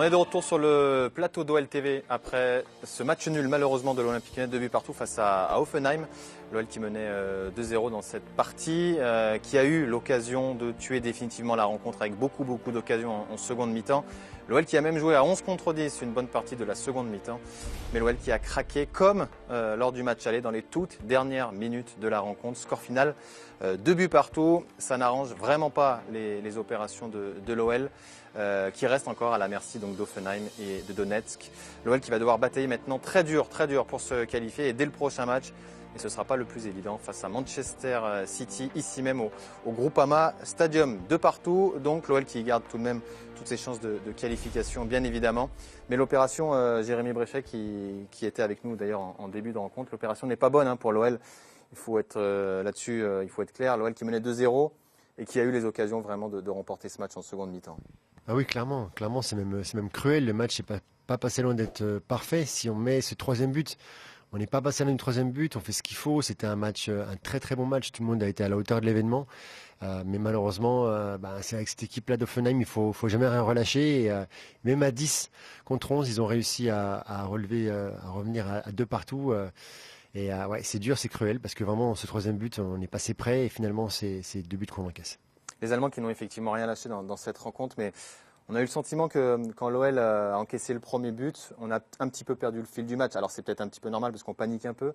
On est de retour sur le plateau d'OL TV après ce match nul malheureusement de l'Olympique Lyonnais, 2 buts partout face à Hoffenheim. L'OL qui menait 2-0 dans cette partie, qui a eu l'occasion de tuer définitivement la rencontre avec beaucoup d'occasions en seconde mi-temps. L'OL qui a même joué à 11 contre 10 une bonne partie de la seconde mi-temps. Mais l'OL qui a craqué comme lors du match aller dans les toutes dernières minutes de la rencontre. Score final, 2 buts partout. Ça n'arrange vraiment pas les opérations de l'OL. Qui reste encore à la merci donc d'Hoffenheim et de Donetsk. L'OL qui va devoir batailler maintenant très dur pour se qualifier et dès le prochain match. Et ce ne sera pas le plus évident face à Manchester City, ici même au Groupama Stadium. De partout, donc l'OL qui garde tout de même toutes ses chances de qualification, bien évidemment. Mais l'opération, Jérémy Bréchet qui était avec nous d'ailleurs en début de rencontre, l'opération n'est pas bonne pour l'OL. Il faut être là-dessus, il faut être clair. L'OL qui menait 2-0 et qui a eu les occasions vraiment de remporter ce match en seconde mi-temps. Ah oui, clairement, c'est même cruel. Le match n'est pas passé loin d'être parfait. Si on met ce troisième but, on n'est pas passé loin du troisième but, on fait ce qu'il faut. C'était un très très bon match. Tout le monde a été à la hauteur de l'événement. Mais malheureusement, c'est avec cette équipe-là d'Offenheim, il faut jamais rien relâcher. Et, même à 10 contre 11, ils ont réussi à revenir à 2 partout. Ouais, c'est dur, c'est cruel, parce que vraiment, ce troisième but, on est passé près. Et finalement, c'est 2 buts qu'on encaisse. Les Allemands qui n'ont effectivement rien lâché dans cette rencontre, mais on a eu le sentiment que quand l'OL a encaissé le premier but, on a un petit peu perdu le fil du match. Alors c'est peut-être un petit peu normal parce qu'on panique un peu,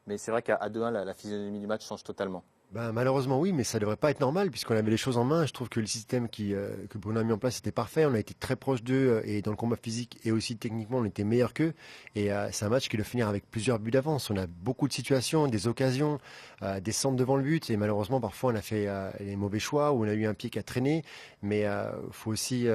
mais c'est vrai qu'à 2-1, la physionomie du match change totalement. Malheureusement oui, mais ça ne devrait pas être normal puisqu'on avait les choses en main. Je trouve que le système que Bruno a mis en place était parfait. On a été très proche d'eux et dans le combat physique et aussi techniquement on était meilleur qu'eux. Et c'est un match qui doit finir avec plusieurs buts d'avance. On a beaucoup de situations, des occasions, des centres devant le but et malheureusement parfois on a fait les mauvais choix ou on a eu un pied qui a traîné. Mais faut aussi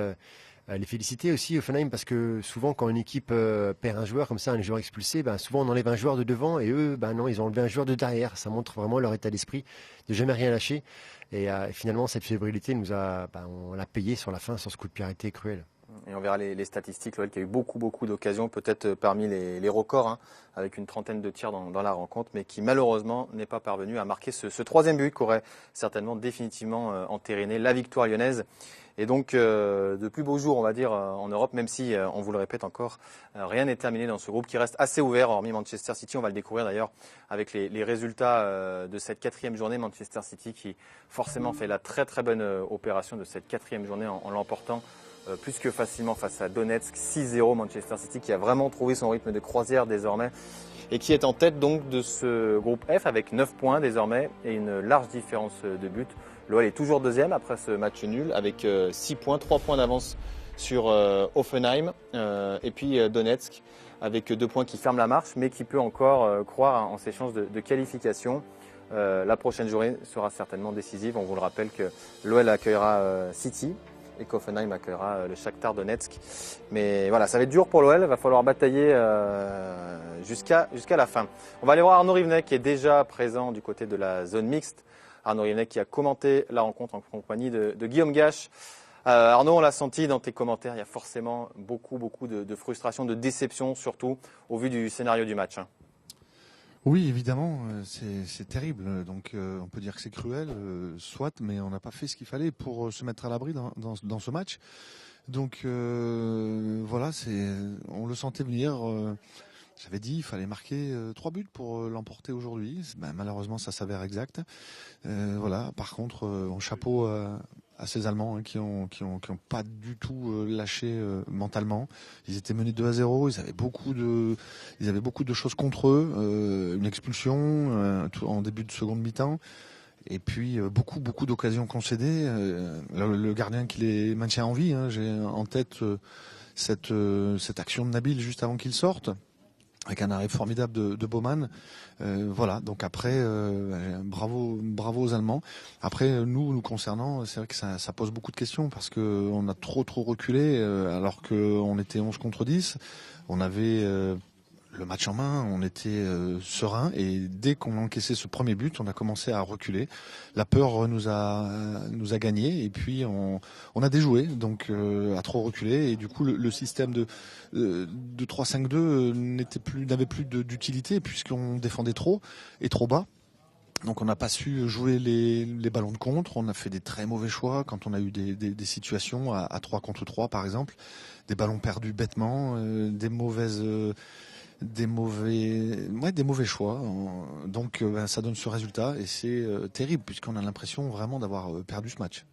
les féliciter aussi Hoffenheim parce que souvent quand une équipe perd un joueur comme ça, un joueur expulsé, souvent on enlève un joueur de devant et eux, non, ils ont enlevé un joueur de derrière. Ça montre vraiment leur état d'esprit de jamais rien lâcher. Et finalement cette fébrilité on l'a payé sur la fin sur ce coup de pied arrêté cruel. Et on verra les statistiques, l'OL qui a eu beaucoup d'occasions, peut-être parmi les records, avec une trentaine de tirs dans la rencontre, mais qui malheureusement n'est pas parvenu à marquer ce troisième but qui aurait certainement définitivement entériné la victoire lyonnaise. Et donc, de plus beaux jours, on va dire, en Europe, même si, on vous le répète encore, rien n'est terminé dans ce groupe qui reste assez ouvert, hormis Manchester City. On va le découvrir d'ailleurs avec les résultats de cette 4e journée. Manchester City qui forcément fait la très bonne opération de cette 4e journée en l'emportant plus que facilement face à Donetsk. 6-0, Manchester City qui a vraiment trouvé son rythme de croisière désormais et qui est en tête donc de ce groupe F avec 9 points désormais et une large différence de but. L'OL est toujours deuxième après ce match nul avec 6 points, 3 points d'avance sur Hoffenheim et puis Donetsk avec 2 points qui ferment la marche mais qui peut encore croire en ses chances de qualification. La prochaine journée sera certainement décisive. On vous le rappelle que l'OL accueillera City et qu'Hoffenheim accueillera le Shakhtar Donetsk. Mais voilà, ça va être dur pour l'OL, il va falloir batailler jusqu'à la fin. On va aller voir Arnaud Rivenet qui est déjà présent du côté de la zone mixte. Arnaud Rivenet qui a commenté la rencontre en compagnie de Guillaume Gache. Arnaud, on l'a senti dans tes commentaires, il y a forcément beaucoup de frustration, de déception surtout au vu du scénario du match. Oui, évidemment, c'est terrible. Donc, on peut dire que c'est cruel, soit, mais on n'a pas fait ce qu'il fallait pour se mettre à l'abri dans ce match. Donc, voilà, on le sentait venir. J'avais dit il fallait marquer 3 buts pour l'emporter aujourd'hui. Malheureusement, ça s'avère exact. Voilà. Par contre, on chapeau à ces Allemands qui ont pas du tout lâché mentalement. Ils étaient menés 2-0, ils avaient beaucoup de choses contre eux, une expulsion en début de seconde mi-temps. Et puis beaucoup d'occasions concédées. Le gardien qui les maintient en vie. J'ai en tête cette action de Nabil juste avant qu'il sorte, avec un arrêt formidable de Baumann. Voilà, donc après, bravo aux Allemands. Après, nous concernant, c'est vrai que ça pose beaucoup de questions parce que on a trop reculé alors qu'on était 11 contre 10. On avait le match en main, on était serein et dès qu'on a encaissé ce premier but, on a commencé à reculer. La peur nous a gagné et puis on a déjoué, donc à trop reculer et du coup le système de 3-5-2 n'avait plus d'utilité puisqu'on défendait trop et trop bas. Donc on n'a pas su jouer les ballons de contre, on a fait des très mauvais choix quand on a eu des situations à 3 contre 3 par exemple, des ballons perdus bêtement, des mauvais choix. Donc ça donne ce résultat et c'est terrible puisqu'on a l'impression vraiment d'avoir perdu ce match.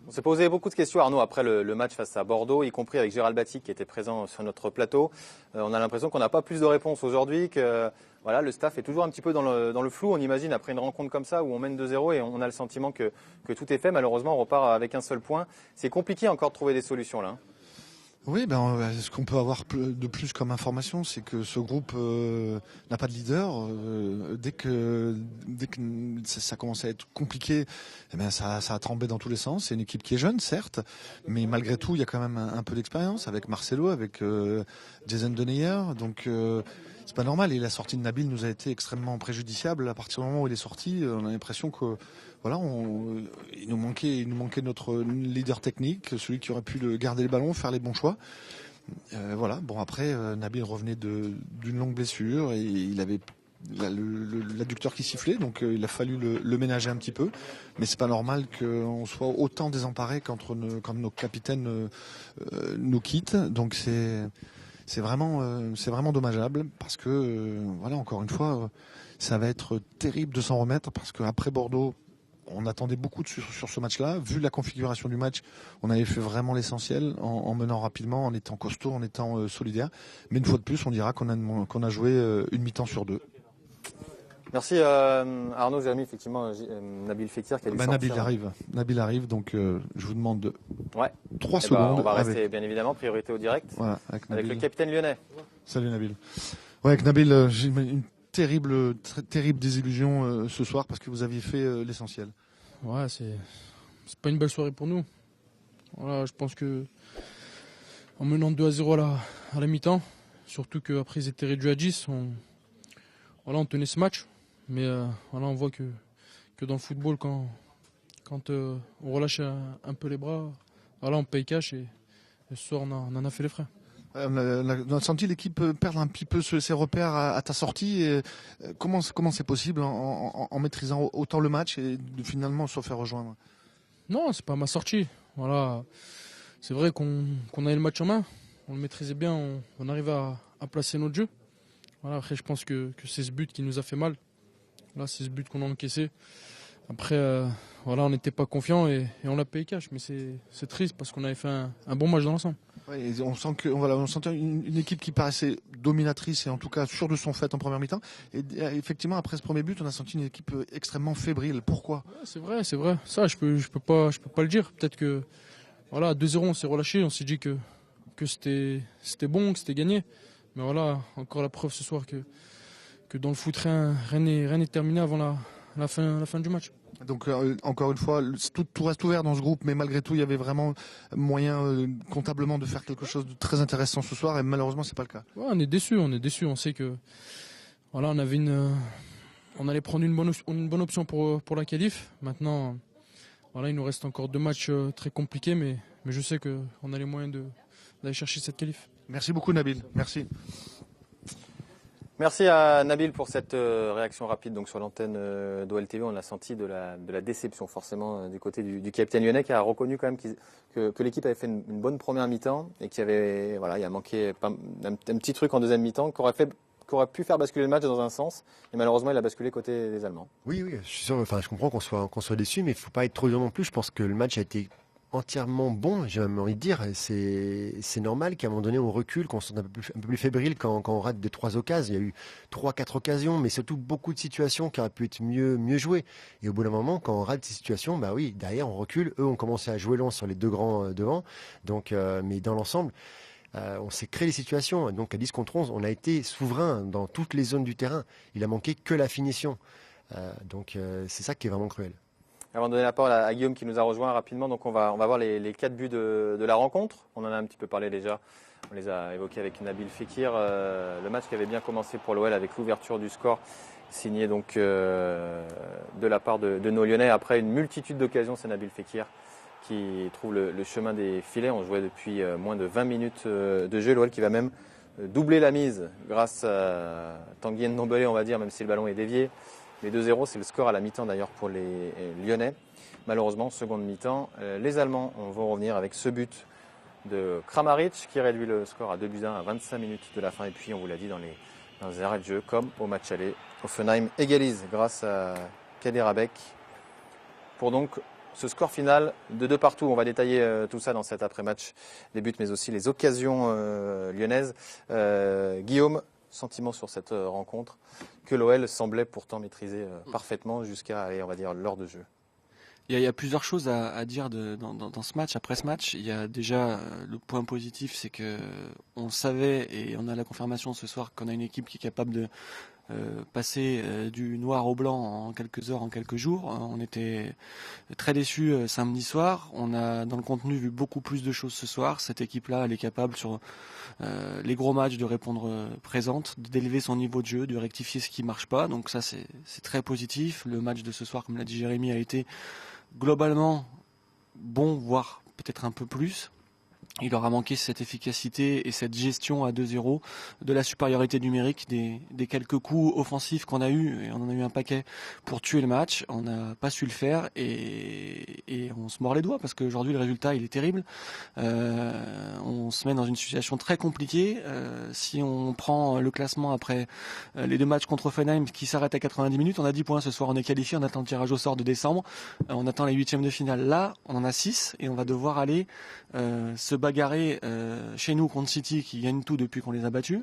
On s'est posé beaucoup de questions, Arnaud, après le match face à Bordeaux, y compris avec Gérald Batti qui était présent sur notre plateau. On a l'impression qu'on n'a pas plus de réponses aujourd'hui, que voilà, le staff est toujours un petit peu dans le flou. On imagine après une rencontre comme ça où on mène 2-0 et on a le sentiment que tout est fait. Malheureusement, on repart avec un seul point. C'est compliqué encore de trouver des solutions là. Oui, ce qu'on peut avoir de plus comme information, c'est que ce groupe n'a pas de leader. Dès que ça commence à être compliqué, ça a tremblé dans tous les sens. C'est une équipe qui est jeune, certes, mais malgré tout, il y a quand même un peu d'expérience avec Marcelo, avec Jason Denayer. Donc c'est pas normal. Et la sortie de Nabil nous a été extrêmement préjudiciable. À partir du moment où il est sorti, on a l'impression que il nous manquait notre leader technique, celui qui aurait pu garder les ballons, faire les bons choix. Après, Nabil revenait d'une longue blessure et il avait l'adducteur qui sifflait, donc il a fallu le ménager un petit peu. Mais c'est pas normal qu'on soit autant désemparé quand nos capitaines nous quittent. Donc c'est vraiment dommageable parce que encore une fois, ça va être terrible de s'en remettre parce qu'après Bordeaux, on attendait beaucoup sur ce match-là. Vu la configuration du match, on avait fait vraiment l'essentiel en menant rapidement, en étant costaud, en étant solidaire. Mais une fois de plus, on dira qu'on a joué une mi-temps sur 2. Merci Arnaud, Jérémy, effectivement, Nabil Fekir qui a dû sortir. Nabil arrive, donc je vous demande 3 secondes. On va rester avec... bien évidemment, priorité au direct, voilà, avec le capitaine lyonnais. Salut Nabil. Ouais, avec Nabil, j'ai une terrible désillusion ce soir parce que vous aviez fait l'essentiel. Ouais, c'est pas une belle soirée pour nous. Voilà, je pense que en menant 2-0 à la mi-temps, surtout qu'après ils étaient réduits à 10, on tenait ce match. Mais on voit que dans le football, quand on relâche un peu les bras, on paye cash et ce soir on en a fait les frais. On a senti l'équipe perdre un petit peu ses repères à ta sortie. Et comment c'est possible en maîtrisant autant le match et de finalement se faire rejoindre? Non, c'est pas ma sortie. Voilà, c'est vrai qu'on avait le match en main, on le maîtrisait bien, on arrivait à placer notre jeu. Voilà, après, je pense que c'est ce but qui nous a fait mal. Là, c'est ce but qu'on a encaissé. Après, on n'était pas confiant et on l'a payé cash. Mais c'est triste parce qu'on avait fait un bon match dans l'ensemble. Ouais, on sentait une équipe qui paraissait dominatrice et en tout cas sûre de son fait en première mi-temps. Et effectivement, après ce premier but, on a senti une équipe extrêmement fébrile. Pourquoi? Ouais, c'est vrai. Ça, je peux pas le dire. Peut-être que 2-0, on s'est relâché. On s'est dit que c'était bon, que c'était gagné. Mais encore la preuve ce soir que dans le foot, rien n'est terminé avant la fin du match. Donc encore une fois, tout reste ouvert dans ce groupe, mais malgré tout, il y avait vraiment moyen comptablement de faire quelque chose de très intéressant ce soir, et malheureusement, c'est pas le cas. Ouais, on est déçus. On sait que on allait prendre une bonne option pour la qualif. Maintenant, il nous reste encore 2 matchs très compliqués, mais je sais qu'on a les moyens d'aller chercher cette qualif. Merci beaucoup Nabil, merci. Merci à Nabil pour cette réaction rapide donc sur l'antenne d'OLTV. On a senti de la déception forcément du côté du capitaine lyonnais qui a reconnu quand même que l'équipe avait fait une bonne première mi-temps et qu'il il a manqué un petit truc en deuxième mi-temps qui aurait pu faire basculer le match dans un sens et malheureusement il a basculé côté des Allemands. Oui, je suis sûr, je comprends qu'on soit déçu, mais il ne faut pas être trop dur non plus. Je pense que le match a été entièrement bon, j'ai même envie de dire. C'est normal qu'à un moment donné on recule, qu'on se sente un peu plus fébrile quand on rate 2-3 occasions. Il y a eu 3-4 occasions, mais surtout beaucoup de situations qui auraient pu être mieux jouées. Et au bout d'un moment, quand on rate ces situations, derrière on recule. Eux ont commencé à jouer long sur les 2 grands devant. Donc, mais dans l'ensemble, on s'est créé les situations. Donc à 10 contre 11, on a été souverain dans toutes les zones du terrain. Il a manqué que la finition. C'est ça qui est vraiment cruel. Avant de donner la parole à Guillaume qui nous a rejoint rapidement, donc on va voir les 4 buts de la rencontre. On en a un petit peu parlé déjà, on les a évoqués avec Nabil Fekir. Le match qui avait bien commencé pour l'OL avec l'ouverture du score signé donc de la part de nos Lyonnais. Après une multitude d'occasions, c'est Nabil Fekir qui trouve le chemin des filets. On jouait depuis moins de 20 minutes de jeu. L'OL qui va même doubler la mise grâce à Tanguy Ndombele, on va dire, même si le ballon est dévié. Mais 2-0, c'est le score à la mi-temps d'ailleurs pour les Lyonnais. Malheureusement, seconde mi-temps, les Allemands vont revenir avec ce but de Kramaric qui réduit le score à 2-1 à 25 minutes de la fin. Et puis, on vous l'a dit, dans les arrêts de jeu, comme au match aller, Hoffenheim égalise grâce à Kaderabek pour donc ce score final de 2 partout. On va détailler tout ça dans cet après-match, les buts mais aussi les occasions lyonnaises. Guillaume, sentiment sur cette rencontre que l'OL semblait pourtant maîtriser parfaitement jusqu'à, on va dire, l'heure de jeu. Il y a plusieurs choses à dire dans ce match. Après ce match, il y a déjà le point positif, c'est que on savait et on a la confirmation ce soir qu'on a une équipe qui est capable de passer du noir au blanc en quelques heures, en quelques jours. On était très déçus samedi soir. On a dans le contenu vu beaucoup plus de choses ce soir. Cette équipe-là, elle est capable sur les gros matchs de répondre présente, d'élever son niveau de jeu, de rectifier ce qui marche pas. Donc ça, c'est très positif. Le match de ce soir, comme l'a dit Jérémy, a été globalement bon, voire peut-être un peu plus. Il leur a manqué cette efficacité et cette gestion à 2-0 de la supériorité numérique, des quelques coups offensifs qu'on a eu, et on en a eu un paquet pour tuer le match. On n'a pas su le faire et on se mord les doigts parce qu'aujourd'hui le résultat il est terrible. On se met dans une situation très compliquée. Si on prend le classement après les 2 matchs contre Hoffenheim qui s'arrêtent à 90 minutes, on a 10 points ce soir, on est qualifié, on attend le tirage au sort de décembre, on attend les 8e de finale. Là, on en a 6 et on va devoir aller se bagarrer chez nous contre City qui gagne tout depuis qu'on les a battus.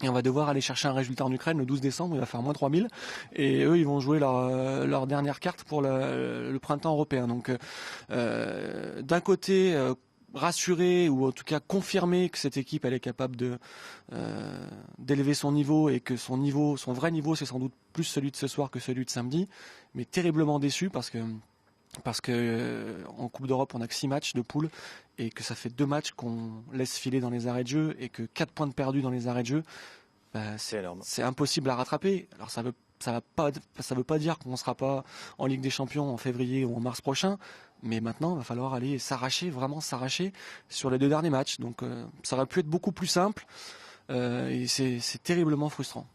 Et on va devoir aller chercher un résultat en Ukraine le 12 décembre, il va faire moins 3000. Et eux, ils vont jouer leur dernière carte pour le printemps européen. Donc d'un côté, rassurer ou en tout cas confirmer que cette équipe elle est capable d'élever son niveau et que son vrai niveau, c'est sans doute plus celui de ce soir que celui de samedi. Mais terriblement déçu parce que en Coupe d'Europe, on n'a que 6 matchs de poule et que ça fait 2 matchs qu'on laisse filer dans les arrêts de jeu et que 4 points de perdus dans les arrêts de jeu, c'est impossible à rattraper. Alors ça veut pas dire qu'on ne sera pas en Ligue des Champions en février ou en mars prochain, mais maintenant il va falloir aller vraiment s'arracher sur les 2 derniers matchs. Donc ça aurait pu être beaucoup plus simple et c'est terriblement frustrant.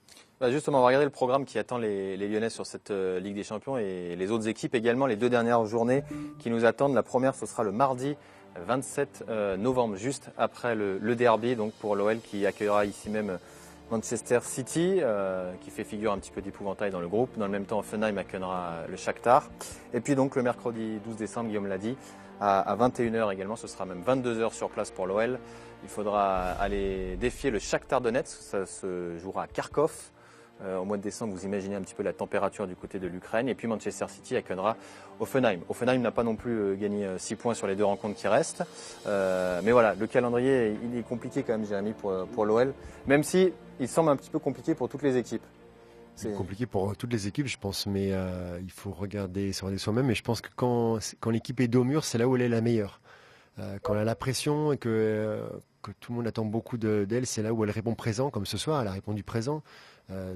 Justement, on va regarder le programme qui attend les Lyonnais sur cette Ligue des Champions et les autres équipes également, les 2 dernières journées qui nous attendent. La première, ce sera le mardi 27 novembre, juste après le derby, donc pour l'OL qui accueillera ici même Manchester City, qui fait figure un petit peu d'épouvantail dans le groupe. Dans le même temps, Hoffenheim accueillera le Shakhtar. Et puis donc le mercredi 12 décembre, Guillaume l'a dit, à 21h également, ce sera même 22h sur place pour l'OL. Il faudra aller défier le Shakhtar Donetsk, ça se jouera à Kharkov. Au mois de décembre, vous imaginez un petit peu la température du côté de l'Ukraine. Et puis Manchester City accueillera Hoffenheim. Hoffenheim n'a pas non plus gagné 6 points sur les 2 rencontres qui restent. Mais voilà, le calendrier, il est compliqué quand même, Jérémy, pour l'OL. Même si il semble un petit peu compliqué pour toutes les équipes. C'est compliqué pour toutes les équipes, je pense. Mais il faut regarder soi-même. Et je pense que quand l'équipe est dos au mur, c'est là où elle est la meilleure. Quand elle a la pression et que tout le monde attend beaucoup d'elle, c'est là où elle répond présent, comme ce soir, elle a répondu présent.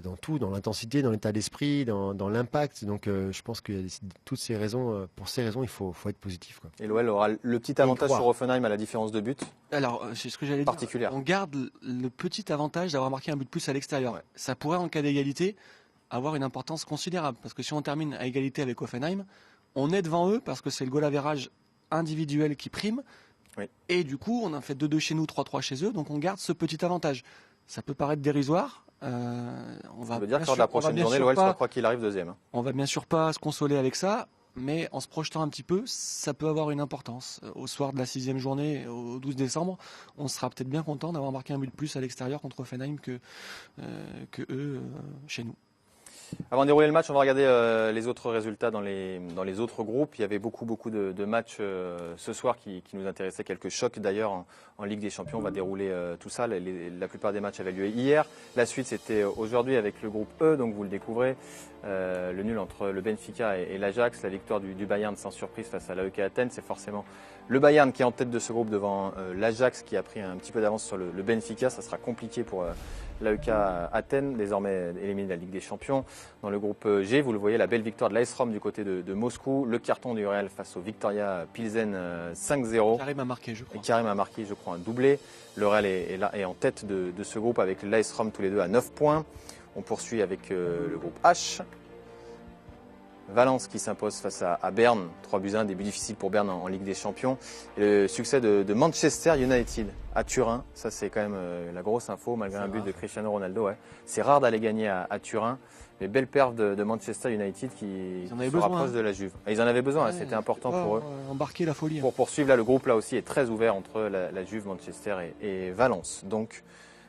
Dans tout, dans l'intensité, dans l'état d'esprit, dans l'impact. Donc je pense que toutes ces raisons, pour ces raisons, il faut être positif, quoi. Et l'OL aura le petit avantage sur Hoffenheim à la différence de but. Alors, c'est ce que j'allais dire. On garde le petit avantage d'avoir marqué un but de plus à l'extérieur. Ouais. Ça pourrait, en cas d'égalité, avoir une importance considérable. Parce que si on termine à égalité avec Hoffenheim, on est devant eux parce que c'est le goal average individuel qui prime. Oui. Et du coup, on a fait 2-2 chez nous, 3-3 chez eux. Donc on garde ce petit avantage. Ça peut paraître dérisoire. Ça veut dire que lors de la prochaine journée, l'OL sera, quoi qu'il arrive, deuxième. On va bien sûr pas se consoler avec ça, mais en se projetant un petit peu, ça peut avoir une importance. Au soir de la 6e journée, au 12 décembre, on sera peut-être bien content d'avoir marqué un but de plus à l'extérieur contre Hoffenheim que eux chez nous. Avant de dérouler le match, on va regarder les autres résultats dans les autres groupes. Il y avait beaucoup de matchs ce soir qui nous intéressaient, quelques chocs d'ailleurs en Ligue des Champions. On va dérouler tout ça. La plupart des matchs avaient lieu hier. La suite, c'était aujourd'hui avec le groupe E, donc vous le découvrez. Le nul entre le Benfica et l'Ajax, la victoire du Bayern sans surprise face à l'AEK Athènes. C'est forcément le Bayern qui est en tête de ce groupe devant l'Ajax qui a pris un petit peu d'avance sur le Benfica. Ça sera compliqué pour l'AEK Athènes, désormais éliminé de la Ligue des Champions. Dans le groupe G, vous le voyez, la belle victoire de l'AS Rome du côté de Moscou. Le carton du Real face au Victoria Pilsen 5-0. Karim a marqué, je crois. Et Karim a marqué, je crois, un doublé. Le Real est en tête de ce groupe avec l'AS Rome tous les deux à 9 points. On poursuit avec le groupe H. Valence qui s'impose face à Berne, 3-1, début difficile pour Berne en Ligue des Champions. Et le succès de Manchester United à Turin, ça c'est quand même la grosse info, malgré un but de Cristiano Ronaldo. Ouais. C'est rare d'aller gagner à Turin, mais belle perf de Manchester United qui se rapproche de la Juve. Et ils en avaient besoin, c'était important pour eux. Embarquer la folie. Pour poursuivre, là, le groupe là aussi est très ouvert entre la Juve, Manchester et Valence. Donc,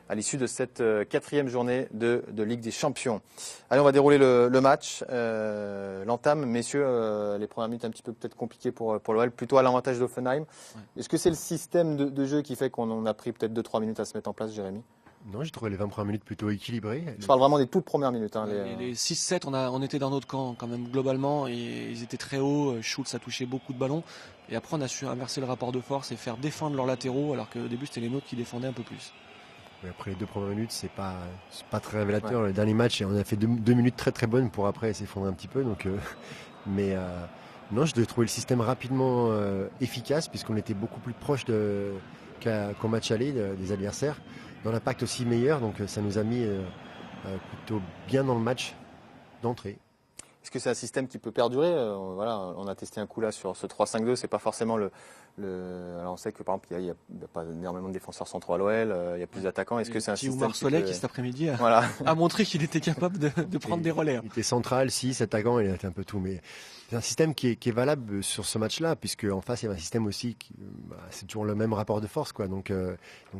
à l'issue de cette 4e journée de Ligue des Champions. Allez, on va dérouler le match. L'entame, messieurs, les premières minutes un petit peu peut-être compliquées pour l'OL, plutôt à l'avantage d'Offenheim. Ouais. Est-ce que c'est le système de jeu qui fait qu'on a pris peut-être 2-3 minutes à se mettre en place, Jérémy ? Non, j'ai trouvé les 20 premières minutes plutôt équilibrées. Je parle vraiment des toutes premières minutes. Hein, les 6-7, on était dans notre camp quand même globalement. Et ils étaient très hauts. Schultz a touché beaucoup de ballons. Et après, on a su inverser le rapport de force et faire défendre leurs latéraux, alors qu'au début, c'était les nôtres qui défendaient un peu plus. Mais après les 2 premières minutes, c'est pas très révélateur. Ouais. Le dernier match, on a fait 2 minutes très très bonnes pour après s'effondrer un petit peu. Donc, non, je devais trouver le système rapidement efficace puisqu'on était beaucoup plus proche qu'au match aller des adversaires. Dans l'impact aussi meilleur, donc ça nous a mis plutôt bien dans le match d'entrée. Est-ce que c'est un système qui peut perdurer ? Voilà, on a testé un coup là sur ce 3-5-2, c'est pas forcément alors on sait que par exemple il n'y a pas énormément de défenseurs centraux à l'OL, il y a plus d'attaquants. Est-ce que c'est un système Oumar Soleil qui cet après-midi a montré qu'il était capable de prendre des relais. Il était central, 6 attaquants, il a fait un peu tout, mais c'est un système qui est valable sur ce match-là, puisque en face il y a un système aussi c'est toujours le même rapport de force, quoi. Donc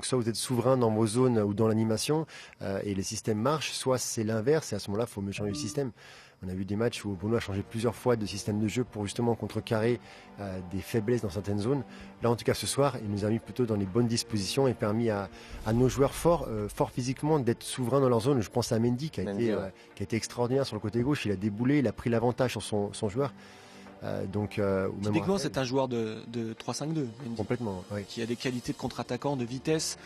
soit vous êtes souverain dans vos zones ou dans l'animation et les systèmes marchent, soit c'est l'inverse et à ce moment-là il faut mieux changer le système. On a vu des matchs où Bruno a changé plusieurs fois de système de jeu pour justement contrecarrer des faiblesses dans certaines zones. Là, en tout cas, ce soir, il nous a mis plutôt dans les bonnes dispositions et permis à nos joueurs forts physiquement d'être souverains dans leur zone. Je pense à Mendy qui a été extraordinaire sur le côté gauche. Il a déboulé, il a pris l'avantage sur son joueur. Typiquement, c'est un joueur de 3-5-2. Mendy, complètement, oui. Qui a des qualités de contre-attaquant, de vitesse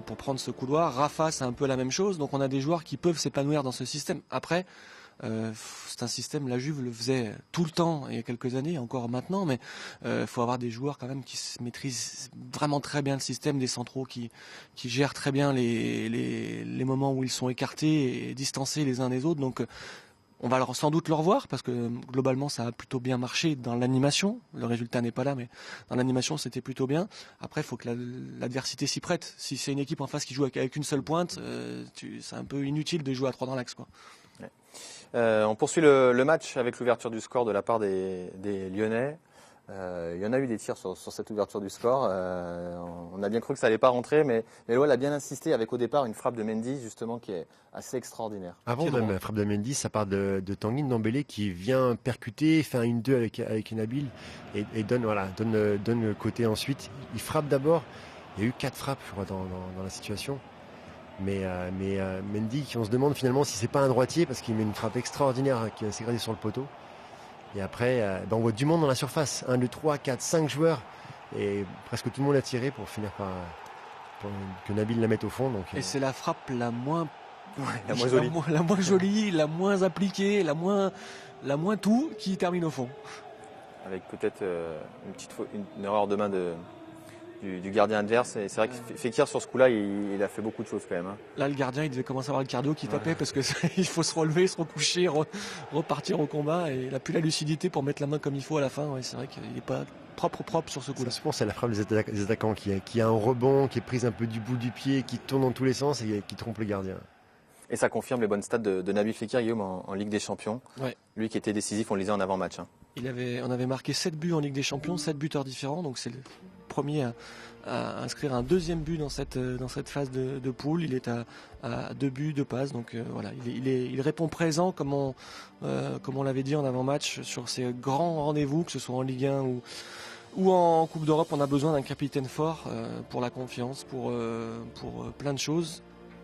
pour prendre ce couloir. Rafa, c'est un peu la même chose. Donc, on a des joueurs qui peuvent s'épanouir dans ce système. Après, c'est un système, la Juve le faisait tout le temps il y a quelques années, encore maintenant, mais faut avoir des joueurs quand même qui maîtrisent vraiment très bien le système, des centraux qui gèrent très bien les moments où ils sont écartés et distancés les uns des autres. Donc on va sans doute le revoir parce que globalement ça a plutôt bien marché dans l'animation. Le résultat n'est pas là, mais dans l'animation c'était plutôt bien. Après, il faut que l'adversité s'y prête. Si c'est une équipe en face qui joue avec une seule pointe, c'est un peu inutile de jouer à 3 dans l'axe, quoi. Ouais. On poursuit le match avec l'ouverture du score de la part des Lyonnais. Il y en a eu des tirs sur cette ouverture du score. On a bien cru que ça allait pas rentrer, mais l'OL a bien insisté avec au départ une frappe de Mendy justement qui est assez extraordinaire. Avant même la frappe de Mendy, ça part de Tanguy Ndombele qui vient percuter, fait un 1-2 avec Nabil et donne le côté ensuite. Il frappe d'abord. Il y a eu 4 frappes, je crois, dans la situation. Mais Mendy, on se demande finalement si c'est pas un droitier parce qu'il met une frappe extraordinaire qui s'est gradée sur le poteau. Et après, on voit du monde dans la surface. 1, 2, 3, 4, 5 joueurs. Et presque tout le monde a tiré pour finir par que Nabil la mette au fond. Donc, et c'est la frappe la moins jolie. La moins jolie, la moins appliquée, la moins tout qui termine au fond. Avec peut-être une erreur de main du gardien adverse. Et c'est vrai que Fekir sur ce coup-là, il a fait beaucoup de choses quand même. Hein. Là, le gardien, il devait commencer à avoir le cardio qui tapait parce que il faut se relever, se recoucher, repartir au combat. Et il n'a plus la lucidité pour mettre la main comme il faut à la fin. Ouais, c'est vrai qu'il n'est pas propre sur ce coup-là. Je pense que c'est la frappe des attaquants qui a un rebond, qui est prise un peu du bout du pied, qui tourne dans tous les sens et qui trompe le gardien. Et ça confirme les bonnes stats de Nabil Fekir, Guillaume, en Ligue des Champions. Ouais. Lui qui était décisif, on le disait en avant-match. Hein. On avait marqué 7 buts en Ligue des Champions, 7 buteurs différents. Donc c'est le premier à inscrire un deuxième but dans cette phase de poule. Il est à 2 buts, 2 passes. Donc voilà, il répond présent comme on l'avait dit en avant-match sur ces grands rendez-vous, que ce soit en Ligue 1 ou en Coupe d'Europe. On a besoin d'un capitaine fort pour la confiance, pour plein de choses.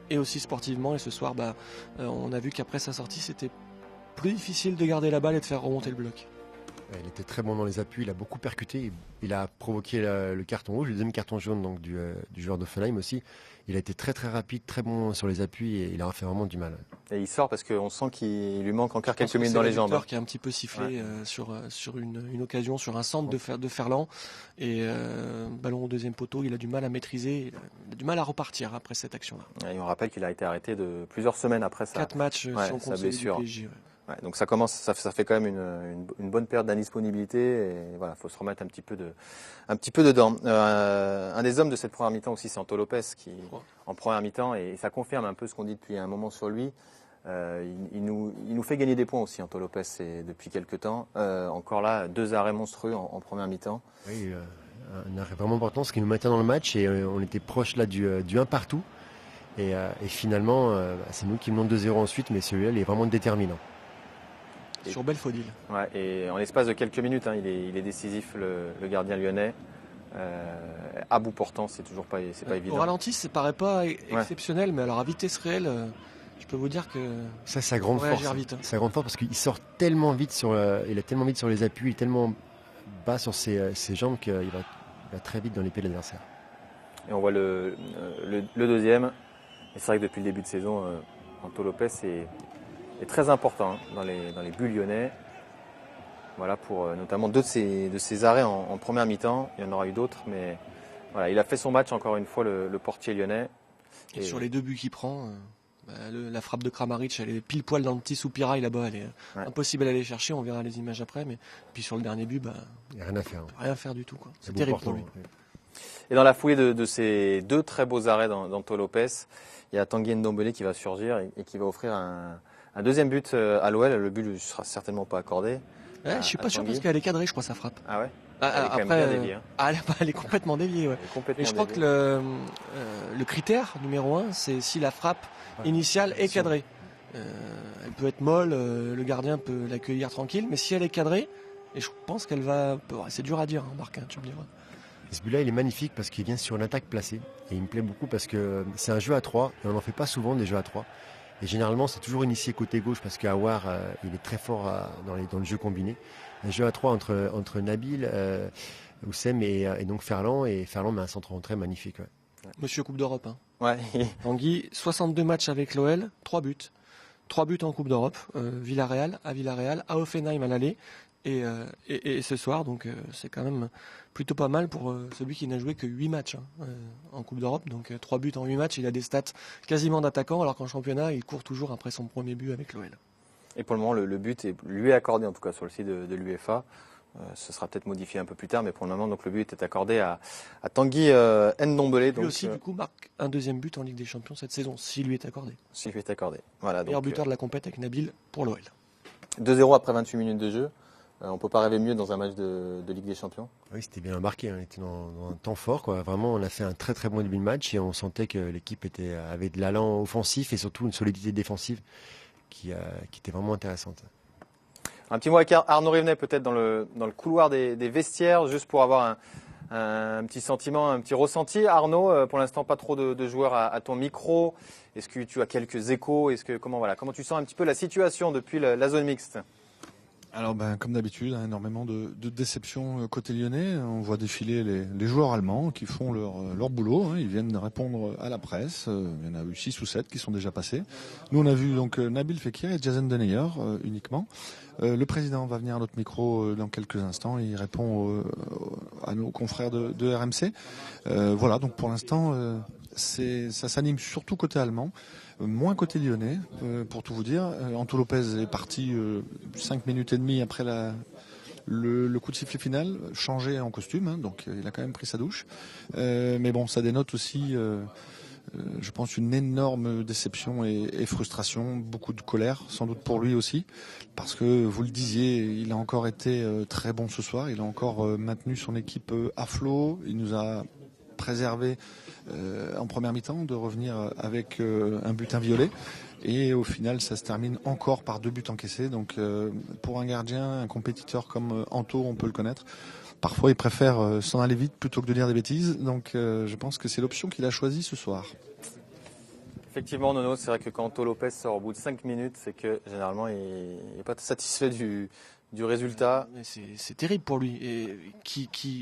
Et aussi sportivement, et ce soir, on a vu qu'après sa sortie, c'était plus difficile de garder la balle et de faire remonter le bloc. Il était très bon dans les appuis, il a beaucoup percuté, il a provoqué le carton rouge, le deuxième carton jaune donc, du joueur d'Offenheim aussi. Il a été très très rapide, très bon sur les appuis et il a fait vraiment du mal. Et il sort parce qu'on sent qu'il lui manque encore quelques minutes dans les jambes. C'est le qui a un petit peu sifflé sur une occasion, sur un centre de Ferland. Et ballon au deuxième poteau, il a du mal à maîtriser, il a du mal à repartir après cette action-là. Et on rappelle qu'il a été arrêté de plusieurs semaines après ça. 4 matchs sa blessure. Du PSG, Ouais, donc ça fait quand même une bonne période d'indisponibilité et voilà, faut se remettre un petit peu dedans. Un des hommes de cette première mi-temps aussi, c'est Anto Lopez qui en première mi-temps et ça confirme un peu ce qu'on dit depuis un moment sur lui. Il nous fait gagner des points aussi, Anto Lopez, depuis quelques temps. Encore là, 2 arrêts monstrueux en première mi-temps. Oui, un arrêt vraiment important, ce qui nous maintient dans le match et on était proche là du 1 partout. Et finalement, c'est nous qui menons 2-0 ensuite, mais celui-là, il est vraiment déterminant. Sur Belfodil. Ouais, et en l'espace de quelques minutes, il est décisif, le gardien lyonnais. À bout portant, c'est pas évident. Au ralenti, ça paraît pas exceptionnel, mais alors à vitesse réelle, je peux vous dire que ça, c'est sa grande force. Vite. Sa grande force parce qu'il sort tellement vite il est tellement vite sur les appuis, il est tellement bas sur ses jambes qu'il va très vite dans les pieds de l'adversaire. Et on voit le deuxième. Et c'est vrai que depuis le début de saison, Anto Lopez est très important dans les buts lyonnais. Voilà, pour notamment 2 de ses arrêts en première mi-temps. Il y en aura eu d'autres, mais voilà, il a fait son match encore une fois, le portier lyonnais. Et sur les 2 buts qu'il prend, la frappe de Kramaric, elle est pile poil dans le petit soupirail là-bas, elle est impossible à aller chercher, on verra les images après, mais puis sur le dernier but, il n'y a rien à faire. Rien à faire du tout, quoi. C'est terrible pour lui. Et dans la foulée de ces 2 très beaux arrêts d'Anto Lopez, il y a Tanguy Ndombele qui va surgir et qui va offrir un deuxième but à l'OL. Le but ne sera certainement pas accordé. Je suis pas sûr parce qu'elle est cadrée, je crois, sa frappe. Ah ouais. Après, bien déviée, elle est complètement déviée. Ouais. Et je crois que le critère numéro 1, c'est si la frappe initiale est cadrée. Elle peut être molle, le gardien peut l'accueillir tranquille, mais si elle est cadrée, et je pense qu'elle va... C'est dur à dire, Marc, tu me diras. Ce but-là, il est magnifique parce qu'il vient sur une attaque placée. Et il me plaît beaucoup parce que c'est un jeu à 3, et on n'en fait pas souvent des jeux à 3. Et généralement, c'est toujours initié côté gauche parce qu'Aouar, il est très fort dans le jeu combiné. Un jeu à 3 entre Nabil, Oussem et donc Ferland. Et Ferland met un centre rentré magnifique. Ouais. Monsieur Coupe d'Europe. Ouais. Tanguy, 62 matchs avec l'OL, 3 buts. 3 buts en Coupe d'Europe. Villarreal, à Hoffenheim à l'aller. Et ce soir, donc c'est quand même plutôt pas mal pour celui qui n'a joué que 8 matchs en Coupe d'Europe. Donc 3 buts en 8 matchs, il a des stats quasiment d'attaquant, alors qu'en championnat, il court toujours après son premier but avec l'OL. Et pour le moment, le but lui est accordé, en tout cas sur le site de l'UEFA. Ce sera peut-être modifié un peu plus tard, mais pour le moment, donc, le but est accordé à Tanguy Ndombele. Lui aussi, du coup, marque un deuxième but en Ligue des Champions cette saison, s'il lui est accordé. S'il lui est accordé. Voilà, meilleur buteur de la compète avec Nabil pour l'OL. 2-0 après 28 minutes de jeu. On ne peut pas rêver mieux dans un match de Ligue des Champions. Oui, c'était bien embarqué. On était dans un temps fort, quoi. Vraiment, on a fait un très très bon début de match et on sentait que l'équipe avait de l'allant offensif et surtout une solidité défensive qui était vraiment intéressante. Un petit mot avec Arnaud Rivenet peut-être dans le couloir des vestiaires, juste pour avoir un petit sentiment, un petit ressenti. Arnaud, pour l'instant pas trop de joueurs à ton micro. Est-ce que tu as quelques échos? Comment tu sens un petit peu la situation depuis la zone mixte? Alors comme d'habitude, énormément de déceptions côté lyonnais. On voit défiler les joueurs allemands qui font leur boulot. Ils viennent répondre à la presse. Il y en a eu 6 ou 7 qui sont déjà passés. Nous on a vu donc Nabil Fekir et Jason Deneyer uniquement. Le président va venir à notre micro dans quelques instants. Il répond à nos confrères de RMC. Voilà, donc pour l'instant ça s'anime surtout côté allemand. Moins côté lyonnais, pour tout vous dire. Anto Lopez est parti 5 minutes et demie après le coup de sifflet final, changé en costume, donc il a quand même pris sa douche. Mais bon, ça dénote aussi, je pense, une énorme déception et frustration, beaucoup de colère, sans doute pour lui aussi, parce que, vous le disiez, il a encore été très bon ce soir, il a encore maintenu son équipe à flot, il nous a préservé en première mi-temps de revenir avec un but inviolé et au final ça se termine encore par 2 buts encaissés. Donc pour un gardien, un compétiteur comme Anto, on peut le connaître, parfois il préfère s'en aller vite plutôt que de dire des bêtises, donc je pense que c'est l'option qu'il a choisie ce soir. Effectivement, Nono, c'est vrai que quand Anto Lopez sort au bout de 5 minutes, c'est que généralement il n'est pas satisfait du résultat. C'est terrible pour lui. Et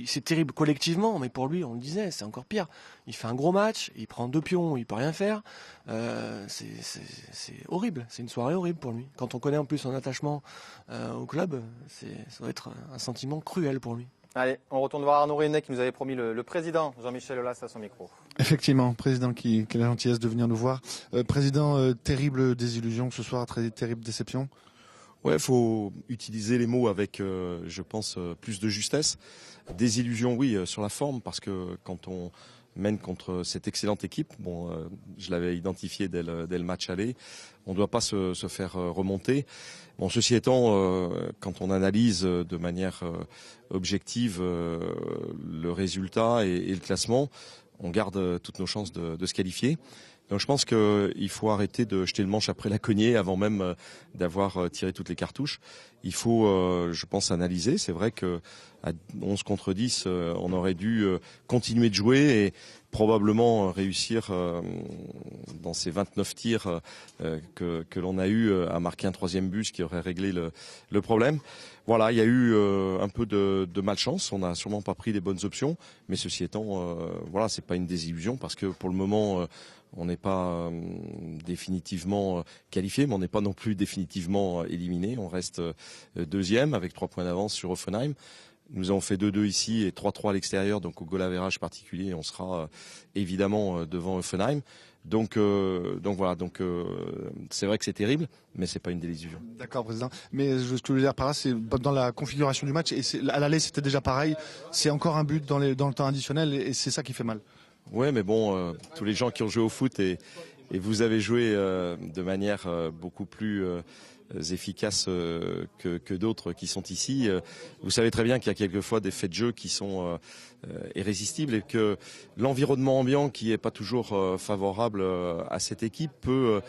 c'est terrible collectivement, mais pour lui, on le disait, c'est encore pire. Il fait un gros match, il prend 2 pions, il peut rien faire. C'est horrible. C'est une soirée horrible pour lui. Quand on connaît en plus son attachement au club, ça doit être un sentiment cruel pour lui. Allez, on retourne voir Arnaud Rivenet qui nous avait promis le président, Jean-Michel Aulas, à son micro. Effectivement, président qui a la gentillesse de venir nous voir. Président, terrible désillusion ce soir, très terrible déception. Ouais, faut utiliser les mots avec, je pense, plus de justesse. Désillusion, oui, sur la forme, parce que quand on mène contre cette excellente équipe, bon, je l'avais identifié dès le match aller, on ne doit pas se faire remonter. Bon, ceci étant, quand on analyse de manière objective le résultat et le classement, on garde toutes nos chances de se qualifier. Donc je pense qu'il faut arrêter de jeter le manche après la cognée avant même d'avoir tiré toutes les cartouches. Il faut, je pense, analyser. C'est vrai que à 11 contre 10, on aurait dû continuer de jouer et probablement réussir dans ces 29 tirs que l'on a eu à marquer un troisième but, ce qui aurait réglé le problème. Voilà, il y a eu un peu de malchance. On n'a sûrement pas pris les bonnes options, mais ceci étant, voilà, c'est pas une désillusion parce que pour le moment, on n'est pas définitivement qualifié, mais on n'est pas non plus définitivement éliminé. On reste deuxième avec 3 points d'avance sur Hoffenheim. Nous avons fait 2-2 ici et 3-3 à l'extérieur, donc au goal average particulier, on sera évidemment devant Hoffenheim. Donc voilà, c'est vrai que c'est terrible, mais c'est pas une désillusion. D'accord, président. Mais ce que je veux dire par là, c'est dans la configuration du match, et à l'aller c'était déjà pareil. C'est encore un but dans le temps additionnel, et c'est ça qui fait mal. Ouais, mais bon, tous les gens qui ont joué au foot et vous avez joué de manière beaucoup plus efficace que d'autres qui sont ici. Vous savez très bien qu'il y a quelquefois des faits de jeu qui sont irrésistibles et que l'environnement ambiant qui est pas toujours favorable à cette équipe peut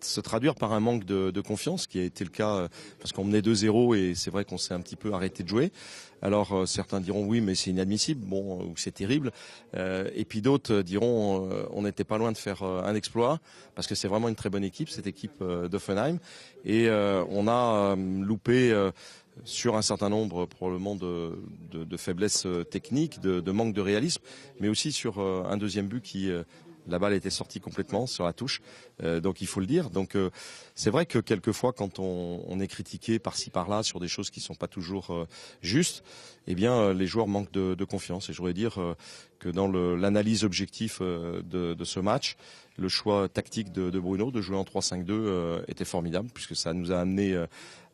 se traduire par un manque de confiance, qui a été le cas parce qu'on menait 2-0 et c'est vrai qu'on s'est un petit peu arrêté de jouer. Alors certains diront oui, mais c'est inadmissible, bon, ou c'est terrible. Et puis d'autres diront on n'était pas loin de faire un exploit parce que c'est vraiment une très bonne équipe, cette équipe d'Hoffenheim. Et on a loupé sur un certain nombre probablement de faiblesses techniques, de manque de réalisme, mais aussi sur un deuxième but qui la balle était sortie complètement sur la touche, donc il faut le dire. Donc c'est vrai que quelquefois, quand on est critiqué par-ci par-là sur des choses qui sont pas toujours justes, eh bien les joueurs manquent de confiance. Et je voudrais dire que dans l'analyse objective de ce match, le choix tactique de Bruno de jouer en 3-5-2 était formidable, puisque ça nous a amené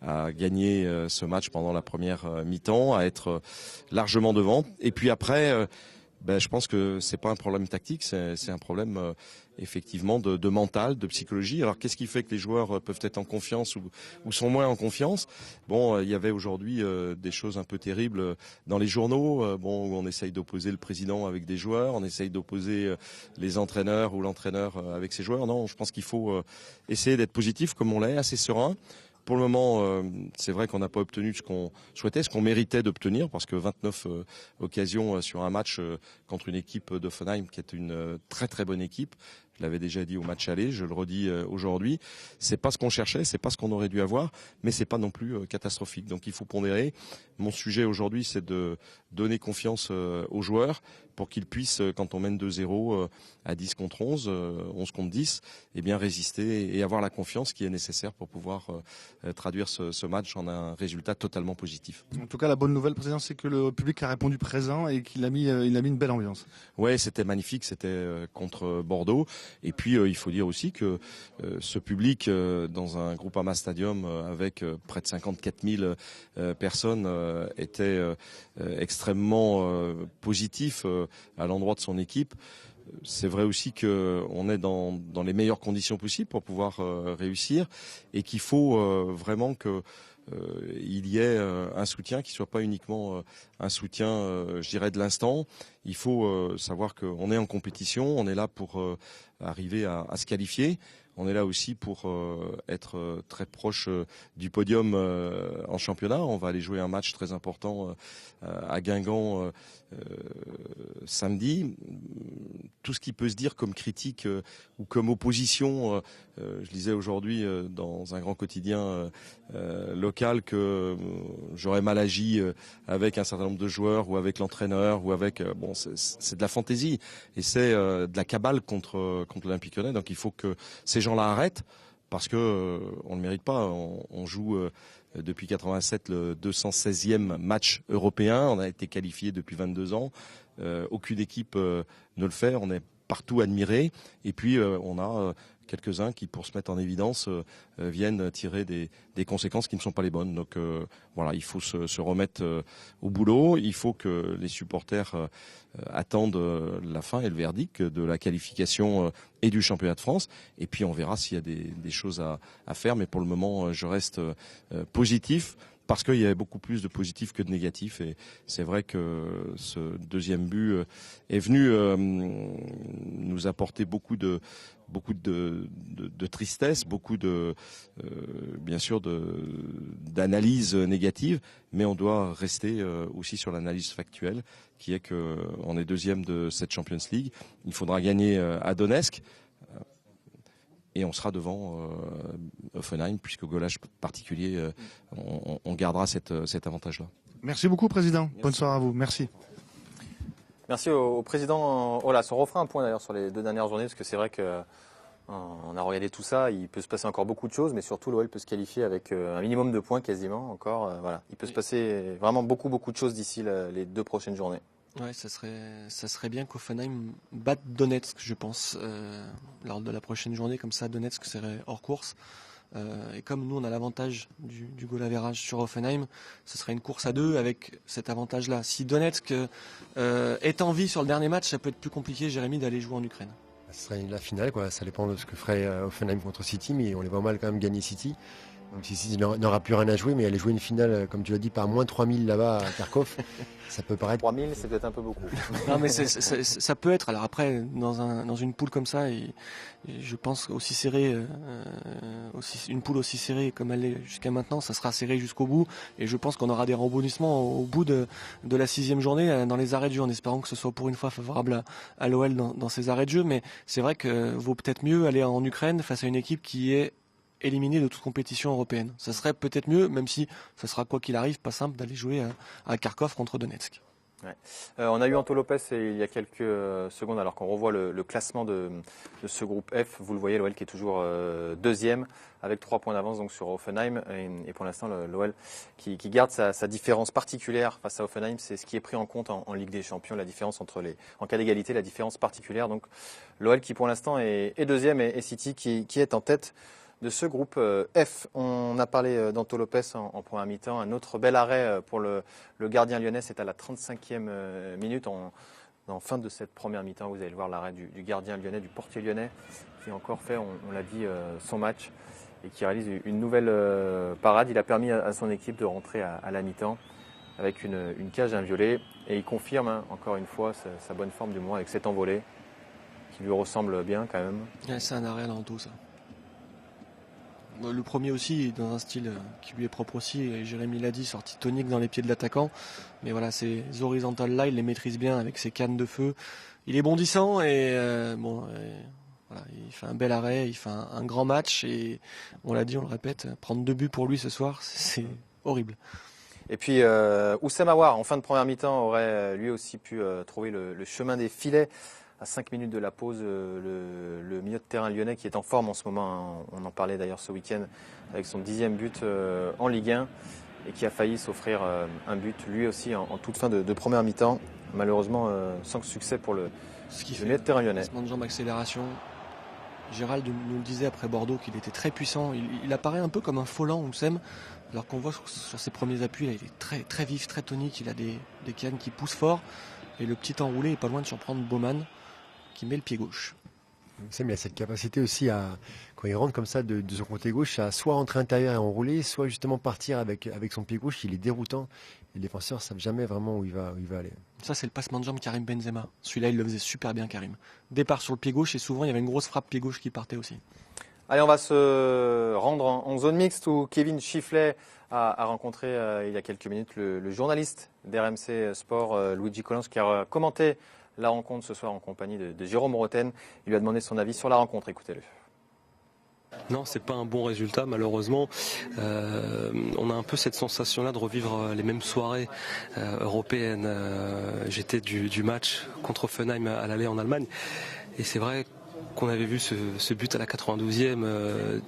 à gagner ce match pendant la première mi-temps, à être largement devant. Et puis après, je pense que c'est pas un problème tactique, c'est un problème effectivement de mental, de psychologie. Alors qu'est-ce qui fait que les joueurs peuvent être en confiance ou sont moins en confiance? Bon, il y avait aujourd'hui des choses un peu terribles dans les journaux, où on essaye d'opposer le président avec des joueurs, on essaye d'opposer les entraîneurs ou l'entraîneur avec ses joueurs. Non, je pense qu'il faut essayer d'être positif comme on l'est, assez serein. Pour le moment, c'est vrai qu'on n'a pas obtenu ce qu'on souhaitait, ce qu'on méritait d'obtenir, parce que 29 occasions sur un match contre une équipe d'Hoffenheim qui est une très très bonne équipe. Je l'avais déjà dit au match aller, je le redis aujourd'hui. C'est pas ce qu'on cherchait, c'est pas ce qu'on aurait dû avoir, mais c'est pas non plus catastrophique. Donc il faut pondérer. Mon sujet aujourd'hui, c'est de donner confiance aux joueurs pour qu'ils puissent, quand on mène 2-0 à 10 contre 11, 11 contre 10, eh bien résister et avoir la confiance qui est nécessaire pour pouvoir traduire ce match en un résultat totalement positif. En tout cas, la bonne nouvelle, président, c'est que le public a répondu présent et qu'il a mis une belle ambiance. Ouais, c'était magnifique, c'était contre Bordeaux. Et puis il faut dire aussi que ce public dans un Groupama Stadium avec près de 54 000 personnes était extrêmement positif à l'endroit de son équipe. C'est vrai aussi qu'on est dans les meilleures conditions possibles pour pouvoir réussir et qu'il faut vraiment que il y ait un soutien qui soit pas uniquement un soutien, je dirais, de l'instant. Il faut savoir qu'on est en compétition, on est là pour arriver à se qualifier. On est là aussi pour être très proche du podium en championnat. On va aller jouer un match très important à Guingamp samedi. Tout ce qui peut se dire comme critique ou comme opposition, je lisais aujourd'hui dans un grand quotidien local que j'aurais mal agi avec un certain nombre de joueurs ou avec l'entraîneur ou avec c'est de la fantaisie et c'est de la cabale contre l'Olympique Lyonnais. Donc il faut que ces gens-là arrêtent parce que on ne mérite pas. On joue depuis 87 le 216e match européen. On a été qualifié depuis 22 ans. Aucune équipe ne le fait. On n'est partout admiré. Et puis on a quelques-uns qui, pour se mettre en évidence, viennent tirer des conséquences qui ne sont pas les bonnes. Donc voilà, il faut se remettre au boulot. Il faut que les supporters attendent la fin et le verdict de la qualification et du championnat de France. Et puis on verra s'il y a des choses à faire. Mais pour le moment, je reste positif. Parce qu'il y avait beaucoup plus de positifs que de négatifs, et c'est vrai que ce deuxième but est venu nous apporter beaucoup de tristesse, beaucoup bien sûr d'analyses négatives, mais on doit rester aussi sur l'analyse factuelle, qui est que on est deuxième de cette Champions League. Il faudra gagner à Donetsk. Et on sera devant Hoffenheim, puisqu'au golage particulier, on gardera cet avantage-là. Merci beaucoup, Président. Merci. Bonne soirée à vous. Merci. Merci au Président Aulas. On refera un point d'ailleurs sur les 2 dernières journées, parce que c'est vrai qu'on a regardé tout ça. Il peut se passer encore beaucoup de choses, mais surtout l'OL peut se qualifier avec un minimum de points quasiment encore. Voilà. Il peut se passer vraiment beaucoup de choses d'ici les 2 prochaines journées. Ouais, ça serait bien qu'Hoffenheim batte Donetsk, je pense, lors de la prochaine journée. Comme ça, Donetsk serait hors course. Et comme nous, on a l'avantage du goal average sur Hoffenheim, ce serait une course à 2 avec cet avantage-là. Si Donetsk est en vie sur le dernier match, ça peut être plus compliqué, Jérémy, d'aller jouer en Ukraine. Ce serait la finale, quoi. Ça dépend de ce que ferait Hoffenheim contre City, mais on les voit mal quand même gagner City. Donc City n'aura plus rien à jouer, mais aller jouer une finale, comme tu l'as dit, par moins 3000 là-bas à Kharkov, ça peut paraître... 3000, c'est peut-être un peu beaucoup. Non, mais ça peut être. Alors après, dans une poule comme ça, et je pense aussi serrée, une poule aussi serrée comme elle est jusqu'à maintenant, ça sera serré jusqu'au bout. Et je pense qu'on aura des rebondissements au bout de la 6e journée dans les arrêts de jeu, en espérant que ce soit pour une fois favorable à l'OL dans ces arrêts de jeu. Mais c'est vrai que vaut peut-être mieux aller en Ukraine face à une équipe qui est éliminé de toute compétition européenne. Ça serait peut-être mieux, même si ça sera quoi qu'il arrive pas simple d'aller jouer à Kharkov contre Donetsk. Ouais. On a eu Anto Lopez il y a quelques secondes, alors qu'on revoit le classement de ce groupe F. Vous le voyez, l'OL qui est toujours deuxième avec 3 points d'avance donc sur Hoffenheim, et pour l'instant l'OL qui garde sa différence particulière face à Hoffenheim. C'est ce qui est pris en compte en Ligue des Champions, la différence en cas d'égalité, la différence particulière. Donc l'OL qui pour l'instant est deuxième, et City qui est en tête de ce groupe F. On a parlé d'Anto Lopez en première mi-temps. Un autre bel arrêt pour le gardien lyonnais, c'est à la 35e minute. En fin de cette première mi-temps, vous allez voir l'arrêt du gardien lyonnais, du portier lyonnais, qui a encore fait, on l'a dit, son match, et qui réalise une nouvelle parade. Il a permis à son équipe de rentrer à la mi-temps avec une cage inviolée, et il confirme encore une fois sa bonne forme du moment avec cet envolé qui lui ressemble bien quand même. Ouais, c'est un arrêt à l'Anto, ça. Le premier aussi, dans un style qui lui est propre aussi, et Jérémy l'a dit, sortie tonique dans les pieds de l'attaquant. Mais voilà, ces horizontales là, il les maîtrise bien avec ses cannes de feu. Il est bondissant, et voilà, il fait un bel arrêt, il fait un grand match, et on l'a dit, on le répète, prendre 2 buts pour lui ce soir, c'est horrible. Et puis Oussem Aouar, en fin de première mi-temps, aurait lui aussi pu trouver le chemin des filets. À 5 minutes de la pause, le milieu de terrain lyonnais qui est en forme en ce moment, on en parlait d'ailleurs ce week-end, avec son 10e but en Ligue 1, et qui a failli s'offrir un but lui aussi en toute fin de première mi-temps, malheureusement sans succès pour le milieu de terrain lyonnais. Passement de jambe, accélération. Gérald nous le disait après Bordeaux qu'il était très puissant. Il apparaît un peu comme un Folland, Oussem, alors qu'on voit sur ses premiers appuis, là, il est très, très vif, très tonique, il a des cannes qui poussent fort, et le petit enroulé est pas loin de surprendre Baumann, qui met le pied gauche. Il a cette capacité aussi quand il rentre comme ça de son côté gauche, à soit rentrer intérieur et enrouler, soit justement partir avec son pied gauche. Il est déroutant. Les défenseurs ne savent jamais vraiment où il va aller. Ça, c'est le passement de jambe Karim Benzema. Celui-là, il le faisait super bien, Karim. Départ sur le pied gauche, et souvent, il y avait une grosse frappe pied gauche qui partait aussi. Allez, on va se rendre en zone mixte où Kevin Chifflet a rencontré il y a quelques minutes le journaliste d'RMC Sport, Luigi Collins, qui a commenté la rencontre ce soir en compagnie de Jérôme Roten. Il lui a demandé son avis sur la rencontre. Écoutez-le. Non, c'est pas un bon résultat malheureusement. On a un peu cette sensation-là de revivre les mêmes soirées européennes. J'étais du match contre Hoffenheim à l'aller en Allemagne, et c'est vrai qu'on avait vu ce but à la 92e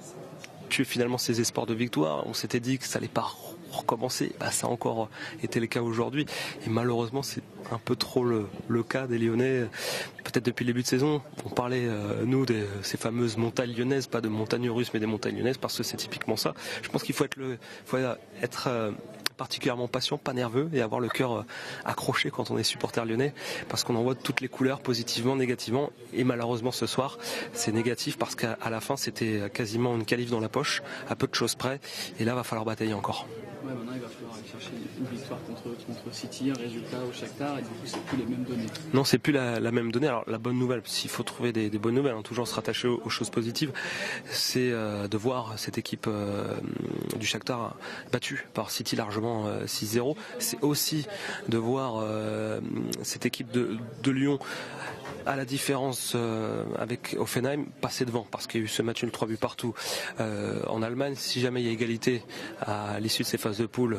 tuer finalement ses espoirs de victoire. On s'était dit que ça allait pas recommencer. Ça a encore été le cas aujourd'hui. Et malheureusement, c'est un peu trop le cas des Lyonnais. Peut-être depuis le début de saison, on parlait, nous, de ces fameuses montagnes lyonnaises, pas de montagnes russes, mais des montagnes lyonnaises, parce que c'est typiquement ça. Je pense qu'il faut être particulièrement patient, pas nerveux, et avoir le cœur accroché quand on est supporter lyonnais, parce qu'on en voit toutes les couleurs, positivement, négativement, et malheureusement ce soir c'est négatif parce qu'à la fin c'était quasiment une qualif dans la poche, à peu de choses près, et là va falloir batailler encore. Ouais, maintenant il va falloir aller chercher une victoire contre City, un résultat au Shakhtar, et du coup c'est plus les mêmes données. Non, c'est plus la même donnée. Alors la bonne nouvelle, s'il faut trouver des bonnes nouvelles, toujours se rattacher aux choses positives, c'est de voir cette équipe du Shakhtar battue par City largement 6-0. C'est aussi de voir cette équipe de Lyon, à la différence avec Hoffenheim, passer devant, parce qu'il y a eu ce match nul 3 buts partout en Allemagne. Si jamais il y a égalité à l'issue de ces phases de poule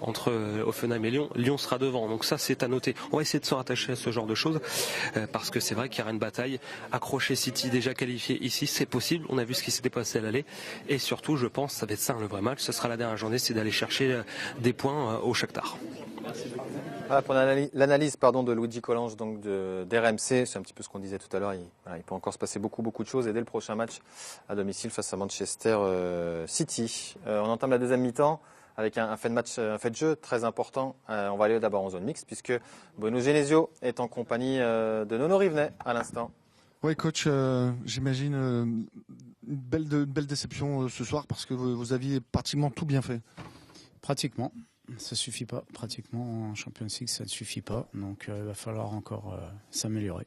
entre Hoffenheim et Lyon sera devant. Donc ça, c'est à noter. On va essayer de se rattacher à ce genre de choses, parce que c'est vrai qu'il y aura une bataille. Accrocher City déjà qualifié ici, c'est possible. On a vu ce qui s'était passé à l'aller. Et surtout, je pense, ça va être ça le vrai match. Ce sera la dernière journée, c'est d'aller chercher des points au Shakhtar. Voilà pour l'analyse de Luigi Collange, donc d'RMC. C'est un petit peu ce qu'on disait tout à l'heure. Il peut encore se passer beaucoup de choses. Et dès le prochain match à domicile face à Manchester City. On entame la deuxième mi-temps avec un fait de jeu très important. On va aller d'abord en zone mixte, puisque Bruno Genesio est en compagnie de Nono Rivenet à l'instant. Oui, coach, j'imagine une belle déception ce soir, parce que vous aviez pratiquement tout bien fait. Pratiquement. Ça suffit pas. Pratiquement en Champions League, ça ne suffit pas. Donc il va falloir encore s'améliorer.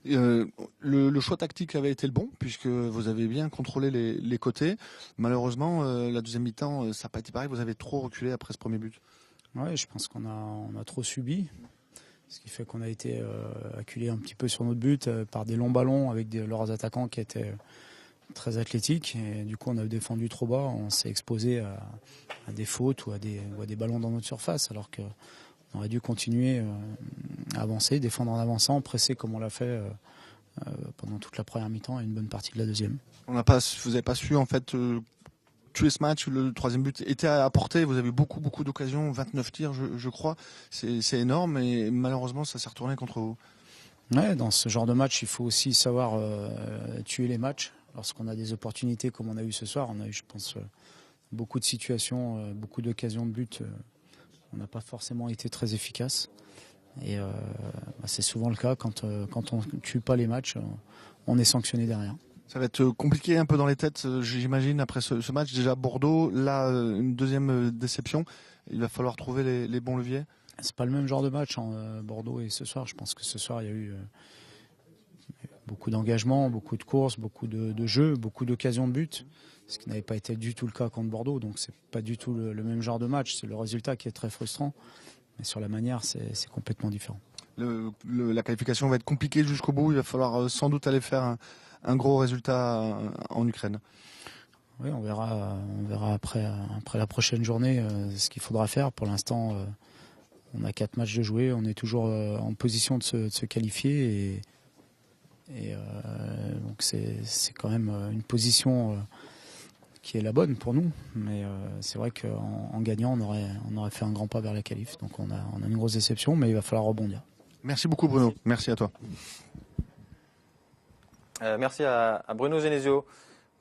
Le choix tactique avait été le bon, puisque vous avez bien contrôlé les côtés. Malheureusement, la deuxième mi-temps, ça n'a pas été pareil. Vous avez trop reculé après ce premier but. Oui, je pense qu'on a trop subi. Ce qui fait qu'on a été acculé un petit peu sur notre but par des longs ballons avec leurs attaquants qui étaient très athlétiques. Et du coup, on a défendu trop bas. On s'est exposé à des fautes ou à des ballons dans notre surface, alors qu'on aurait dû continuer à avancer, défendre en avançant, presser comme on l'a fait pendant toute la première mi-temps et une bonne partie de la deuxième. Vous n'avez pas su en fait tuer ce match. Le troisième but était à portée. Vous avez beaucoup d'occasions, 29 tirs, je crois. C'est énorme, et malheureusement, ça s'est retourné contre vous. Ouais, dans ce genre de match, il faut aussi savoir tuer les matchs. Lorsqu'on a des opportunités comme on a eu ce soir, on a eu, je pense, beaucoup de situations, beaucoup d'occasions de but. On n'a pas forcément été très efficace. Et c'est souvent le cas quand on ne tue pas les matchs, on est sanctionné derrière. Ça va être compliqué un peu dans les têtes, j'imagine, après ce match. Déjà Bordeaux, là, une deuxième déception. Il va falloir trouver les bons leviers. C'est pas le même genre de match, Bordeaux et ce soir. Je pense que ce soir, il y a eu beaucoup d'engagement, beaucoup de courses, beaucoup de jeux, beaucoup d'occasions de but, ce qui n'avait pas été du tout le cas contre Bordeaux. Donc c'est pas du tout le même genre de match. C'est le résultat qui est très frustrant, mais sur la manière, c'est complètement différent. La qualification va être compliquée jusqu'au bout. Il va falloir sans doute aller faire un gros résultat en Ukraine. Oui, on verra après la prochaine journée ce qu'il faudra faire. Pour l'instant, on a 4 matchs de jouer. On est toujours en position de se qualifier et donc c'est quand même une position qui est la bonne pour nous. Mais c'est vrai qu'en gagnant, on aurait fait un grand pas vers la qualif. Donc on a une grosse déception, mais il va falloir rebondir. Merci beaucoup Bruno. Merci à toi. Merci à Bruno Genesio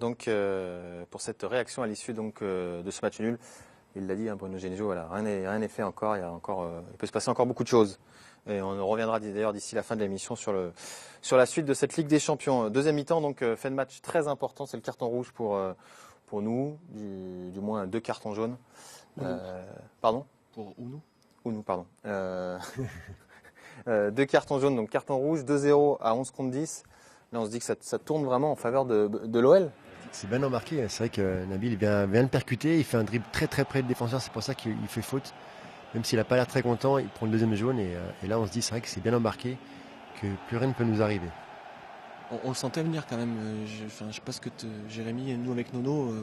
donc, pour cette réaction à l'issue de ce match nul. Il l'a dit, Bruno Genesio, voilà, rien n'est fait encore. Il peut se passer encore beaucoup de choses. Et on reviendra d'ailleurs d'ici la fin de l'émission sur la suite de cette Ligue des Champions. Deuxième mi-temps, donc fait de match très important, c'est le carton rouge pour nous, du moins 2 cartons jaunes. Pardon ? Pour Ounou ? Ounou, pardon. 2 cartons jaunes, donc carton rouge, 2-0 à 11 contre 10. Là, on se dit que ça tourne vraiment en faveur de l'OL. C'est bien embarqué. C'est vrai que Nabil vient de percuter. Il fait un dribble très très près du défenseur. C'est pour ça qu'il fait faute. Même s'il n'a pas l'air très content, il prend le deuxième jaune. Et là, on se dit, c'est vrai que c'est bien embarqué, que plus rien ne peut nous arriver. On le sentait venir quand même. Je sais pas ce que Jérémy et nous avec Nono,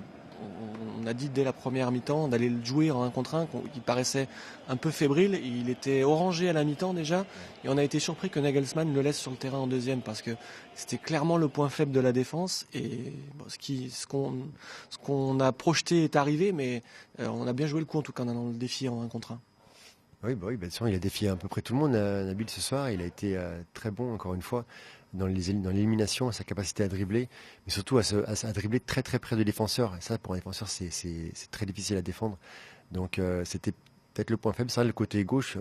on a dit dès la première mi-temps d'aller le jouer en 1 contre 1, qu'il paraissait un peu fébrile. Il était orangé à la mi-temps déjà, et on a été surpris que Nagelsmann le laisse sur le terrain en deuxième, parce que c'était clairement le point faible de la défense. Et bon, ce qu'on a projeté est arrivé, mais on a bien joué le coup en tout cas dans le défi en 1 contre 1. Oui, bah oui, de toute façon, il a défié à peu près tout le monde, Nabil, ce soir. Il a été très bon, encore une fois, dans l'élimination, sa capacité à dribbler, mais surtout à dribbler très très près de défenseurs. Et ça, pour un défenseur, c'est très difficile à défendre. Donc, c'était peut-être le point faible. C'est vrai, le côté gauche,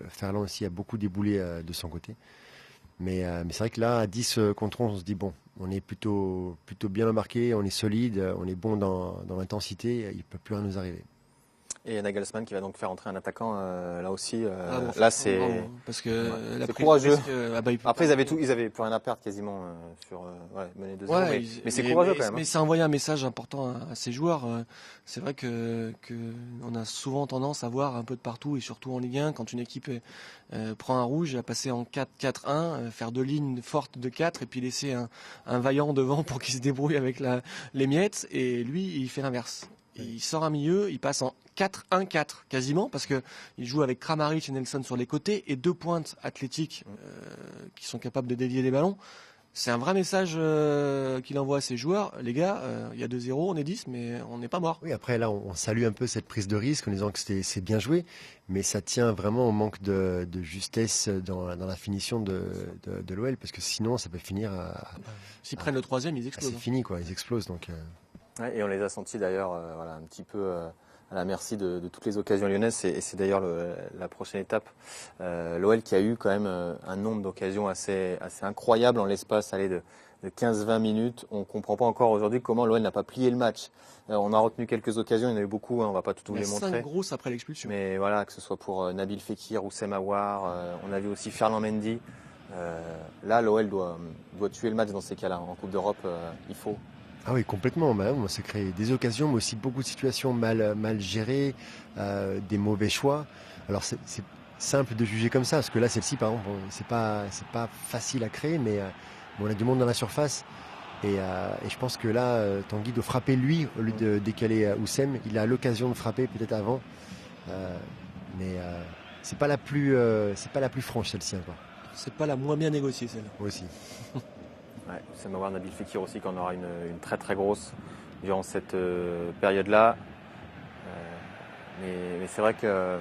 Ferland aussi a beaucoup déboulé de son côté. Mais c'est vrai que là, à 10 contre 11, on se dit, bon, on est plutôt bien embarqué, on est solide, on est bon dans l'intensité, il ne peut plus rien nous arriver. Et Nagelsmann qui va donc faire entrer un attaquant là aussi. Bon, là c'est parce que c'est courageux. Après ils ils avaient plus rien à perdre quasiment sur mener 2-0. Ouais, mais c'est courageux quand même. Mais ça envoie un message important à ces joueurs. C'est vrai que on a souvent tendance à voir un peu de partout, et surtout en Ligue 1, quand une équipe prend un rouge, à passer en 4-4-1, faire 2 lignes fortes de 4 et puis laisser un vaillant devant pour qu'il se débrouille avec les miettes. Et lui, il fait l'inverse. Il sort un milieu, il passe en 4-1-4 quasiment, parce que il joue avec Kramaric et Nelson sur les côtés et 2 pointes athlétiques qui sont capables de dévier les ballons. C'est un vrai message qu'il envoie à ses joueurs. Les gars, il y a 2-0, on est 10, mais on n'est pas mort. Oui, après là, on salue un peu cette prise de risque en disant que c'est bien joué, mais ça tient vraiment au manque de justesse dans la finition de l'OL, parce que sinon ça peut finir S'ils prennent le 3e, ils explosent. C'est fini, quoi, ils explosent. Donc, Ouais, et on les a sentis d'ailleurs un petit peu à la merci de toutes les occasions lyonnaises, et c'est d'ailleurs la prochaine étape. L'OL qui a eu quand même un nombre d'occasions assez incroyable en l'espace de 15-20 minutes. On ne comprend pas encore aujourd'hui comment l'OL n'a pas plié le match. On a retenu quelques occasions, il y en a eu beaucoup, on ne va pas tout vous les montrer. 5 grosses après l'expulsion. Mais voilà, que ce soit pour Nabil Fekir ou Semawar, on a vu aussi Ferland Mendy. Là, l'OL doit tuer le match dans ces cas-là. En Coupe d'Europe, il faut. Ah oui, complètement. On s'est créé des occasions, mais aussi beaucoup de situations mal gérées, des mauvais choix. Alors c'est simple de juger comme ça, parce que là, celle-ci, par exemple, c'est pas facile à créer, mais on a du monde dans la surface. Et je pense que là, Tanguy doit frapper lui au lieu de décaler Oussem. Il a l'occasion de frapper peut-être avant, mais c'est pas la plus franche celle-ci encore. C'est pas la moins bien négociée celle-là. Moi aussi. Ouais, ça va voir Nabil Fekir aussi qu'on aura une très très grosse durant cette période-là. Mais c'est vrai que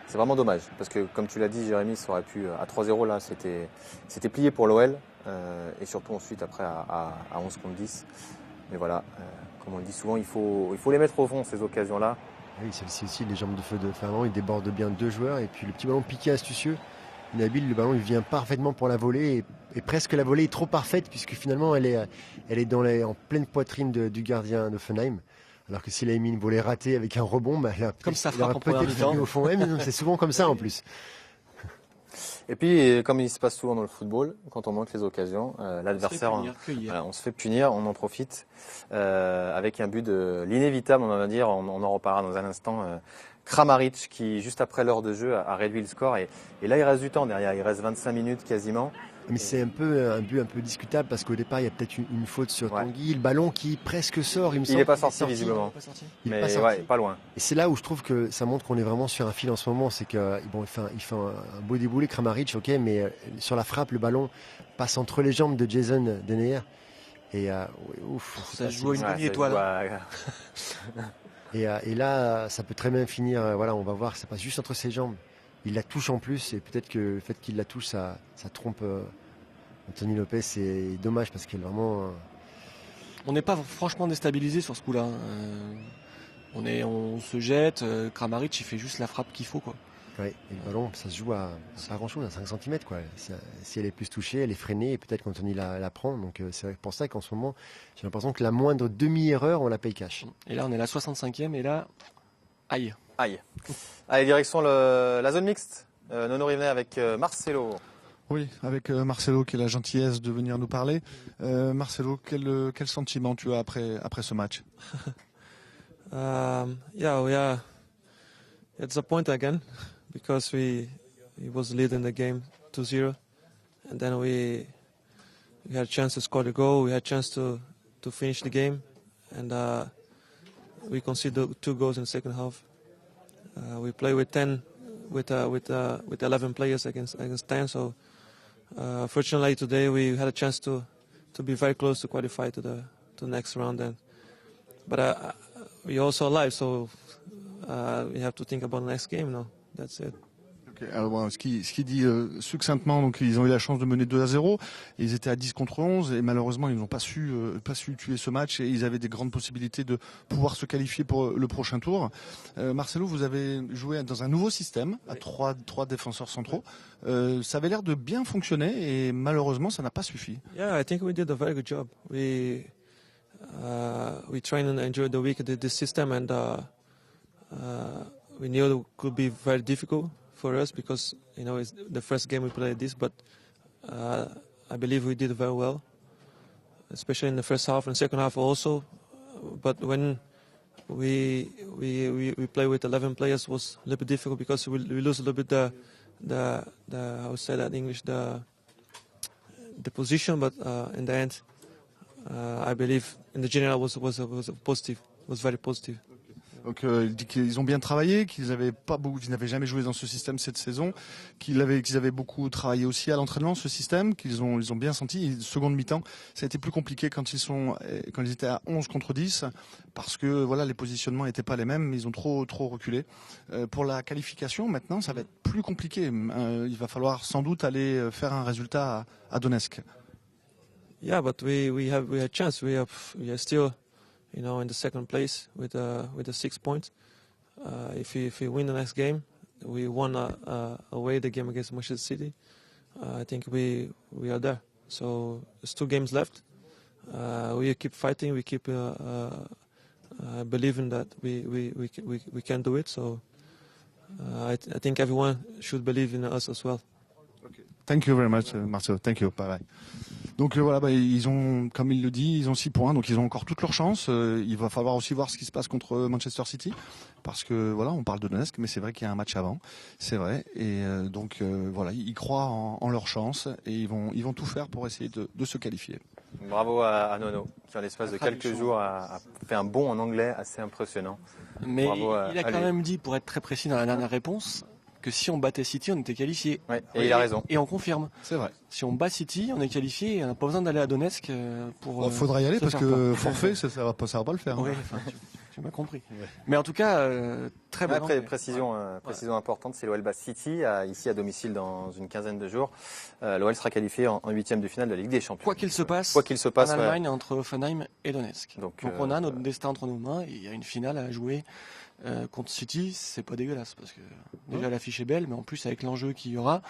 c'est vraiment dommage, parce que comme tu l'as dit, Jérémy, ça aurait pu à 3-0 là, c'était plié pour l'OL, et surtout ensuite après à 11 contre 10. Mais voilà, comme on le dit souvent, il faut les mettre au fond ces occasions-là. Oui, celle-ci aussi, les jambes de feu de Ferland, il déborde bien 2 joueurs, et puis le petit ballon piqué astucieux. Nabil, le ballon il vient parfaitement pour la volée, et presque la volée est trop parfaite, puisque finalement elle est en pleine poitrine du gardien d'Offenheim. Alors que s'il avait mis une volée ratée avec un rebond, comme ça frappe en première mi-temps au fond. Ouais, mais non, c'est souvent comme ça en plus. Et puis, comme il se passe souvent dans le football, quand on manque les occasions, l'adversaire, on se fait punir, on en profite avec un but de l'inévitable, on va dire, on en reparlera dans un instant. Kramaric qui, juste après l'heure de jeu, a réduit le score, et là il reste du temps derrière, il reste 25 minutes quasiment. Mais c'est un but un peu discutable, parce qu'au départ il y a peut-être une faute sur Tanguy, le ballon qui presque sort, il me semble. Il n'est pas sorti visiblement, mais pas loin. Et c'est là où je trouve que ça montre qu'on est vraiment sur un fil en ce moment, c'est que il fait un beau déboulé Kramaric, ok, mais sur la frappe le ballon passe entre les jambes de Jason Denayer, et ça joue une demi-étoile. Et là, ça peut très bien finir. On va voir, ça passe juste entre ses jambes. Il la touche en plus, et peut-être que le fait qu'il la touche, ça trompe Anthony Lopez. C'est dommage, parce qu'elle vraiment. On n'est pas franchement déstabilisé sur ce coup-là. On se jette. Kramaric, il fait juste la frappe qu'il faut, quoi. Ouais, et le ballon, ça se joue à pas grand-chose, à 5 cm, quoi. Si elle est plus touchée, elle est freinée, et peut-être qu'Anthony la prend. Donc c'est pour ça qu'en ce moment, j'ai l'impression que la moindre demi-erreur, on la paye cash. Et là, on est à la 65e, et là, aïe. Allez, direction la zone mixte. Nono Rivenet avec Marcelo. Oui, avec Marcelo qui a la gentillesse de venir nous parler. Marcelo, quel sentiment tu as après ce match? Yeah, it's a point again, because he was leading the game 2-0, and then we had a chance to score the goal. We had a chance to finish the game, and we conceded 2 goals in the second half. We play with 10, with 11 players against 10. So fortunately today we had a chance to be very close to qualify to the next round. But we're also alive, so we have to think about the next game now. That's it. Okay. Alors, bon, ce qui dit succinctement, donc ils ont eu la chance de mener 2-0. Ils étaient à 10 contre 11 et malheureusement ils n'ont pas su tuer ce match et ils avaient des grandes possibilités de pouvoir se qualifier pour le prochain tour. Marcelo, vous avez joué dans un nouveau système à trois défenseurs centraux. Ça avait l'air de bien fonctionner et malheureusement ça n'a pas suffi. Yeah, I think we did a very good job. We trained and enjoyed the week of this system, and we knew it could be very difficult for us because it's the first game we played this. But I believe we did very well, especially in the first half and second half also. But when we play with 11 players, it was a little bit difficult because we lose a little bit the how to say that in English, the position. But in the end, I believe in the general was positive. Was very positive. Donc il dit qu'ils ont bien travaillé, qu'ils n'avaient jamais joué dans ce système cette saison, qu'ils avaient beaucoup travaillé aussi à l'entraînement ce système, qu'ils ont bien senti. Et seconde mi-temps, ça a été plus compliqué quand ils étaient à 11 contre 10 parce que voilà, les positionnements n'étaient pas les mêmes, ils ont trop reculé. Pour la qualification maintenant, ça va être plus compliqué. Il va falloir sans doute aller faire un résultat à Donetsk. Yeah, but we had chance. We are still in the second place with 6 points. If we win the next game, we won away the game against Manchester City. I think we are there. So there's 2 games left. We keep fighting. We keep believing that we can do it. So I think everyone should believe in us as well. Okay. Thank you very much, Marcelo. Thank you. Bye bye. Donc voilà, ils ont, comme il le dit, ils ont 6 points, donc ils ont encore toutes leurs chances. Il va falloir aussi voir ce qui se passe contre Manchester City, parce que voilà, on parle de Donetsk, mais c'est vrai qu'il y a un match avant, c'est vrai. Et donc voilà, ils croient en leurs chances et ils vont tout faire pour essayer de se qualifier. Bravo à Nono, qui en l'espace de quelques jours a fait un bond en anglais assez impressionnant. Mais Bravo il a quand même dit, pour être très précis dans la dernière réponse, que si on battait City, on était qualifié. Ouais, et il a raison. Et on confirme. C'est vrai. Si on bat City, on est qualifié et on n'a pas besoin d'aller à Donetsk pour. Faudra y aller parce que forfait, ça va pas le faire. Oui, tu m'as compris. Ouais. Mais en tout cas, très bon. Précision importante, c'est l'OL bat City ici à domicile dans une quinzaine de jours. L'OL sera qualifié en 8e de finale de la Ligue des Champions. Quoi qu'il se passe, en Allemagne, entre Hoffenheim et Donetsk. Donc on a notre destin entre nos mains et il y a une finale à jouer. Contre City, c'est pas dégueulasse parce que déjà l'affiche est belle, mais en plus avec l'enjeu qu'il y aura,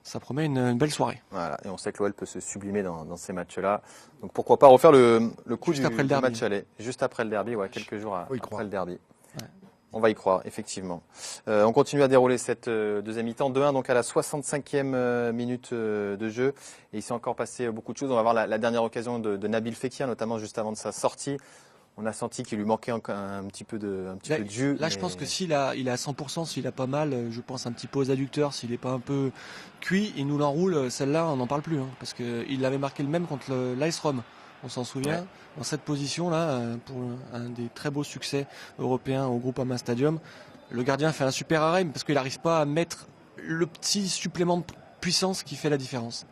ça promet une belle soirée. Voilà, et on sait que l'OL peut se sublimer dans ces matchs-là. Donc pourquoi pas refaire le coup du match aller, juste après le derby, quelques jours après le derby. Ouais. On va y croire, effectivement. On continue à dérouler cette deuxième mi-temps. 2-1 donc à la 65e minute de jeu. Et il s'est encore passé beaucoup de choses. On va voir la dernière occasion de Nabil Fekir, notamment juste avant de sa sortie. On a senti qu'il lui manquait encore un petit peu de jus. Là, je pense que s'il est à 100%, s'il a pas mal, je pense un petit peu aux adducteurs, s'il n'est pas un peu cuit, il nous l'enroule. Celle-là, on n'en parle plus, parce qu'il avait marqué le même contre l'AS Rome. On s'en souvient. Dans cette position-là, pour un des très beaux succès européens au Groupama Stadium, le gardien fait un super arrêt parce qu'il n'arrive pas à mettre le petit supplément de puissance qui fait la différence.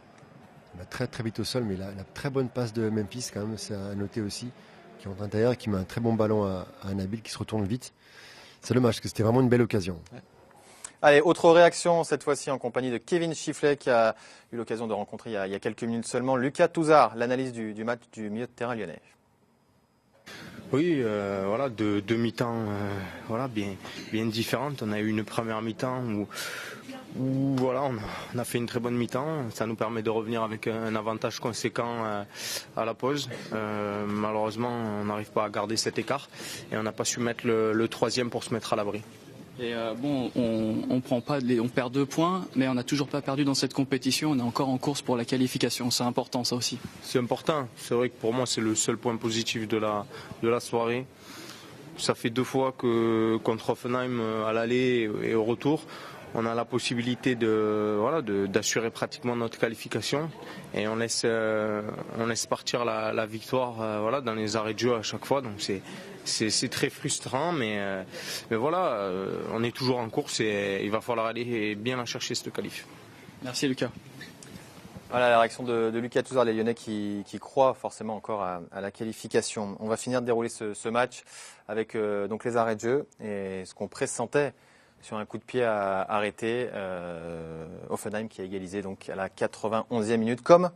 Il va très très vite au sol, mais la très bonne passe de Memphis, quand même, c'est à noter aussi. Qui rentre à l'intérieur, qui met un très bon ballon à Nabil, qui se retourne vite. C'est dommage, parce que c'était vraiment une belle occasion. Ouais. Allez, autre réaction, cette fois-ci en compagnie de Kevin Chifflet, qui a eu l'occasion de rencontrer il y a quelques minutes seulement Lucas Touzard, l'analyse du match du milieu de terrain lyonnais. Oui, voilà, deux mi-temps bien différentes. On a eu une première mi-temps où voilà, on a fait une très bonne mi-temps. Ça nous permet de revenir avec un avantage conséquent à la pause. Malheureusement, on n'arrive pas à garder cet écart et on n'a pas su mettre le troisième pour se mettre à l'abri. Et on perd 2 points, mais on n'a toujours pas perdu dans cette compétition. On est encore en course pour la qualification. C'est important, ça aussi. C'est important. C'est vrai que pour moi, c'est le seul point positif de la soirée. Ça fait 2 fois que contre Hoffenheim à l'aller et au retour, on a la possibilité d'assurer pratiquement notre qualification et on laisse partir la victoire dans les arrêts de jeu à chaque fois. Donc c'est très frustrant, mais voilà, on est toujours en course et il va falloir aller bien la chercher cette qualif. Merci Lucas. Voilà la réaction de Lucas Touzard, les Lyonnais qui croient forcément encore à la qualification. On va finir de dérouler ce match avec donc les arrêts de jeu et ce qu'on pressentait sur un coup de pied arrêté. Hoffenheim qui a égalisé donc à la 91e minute, comme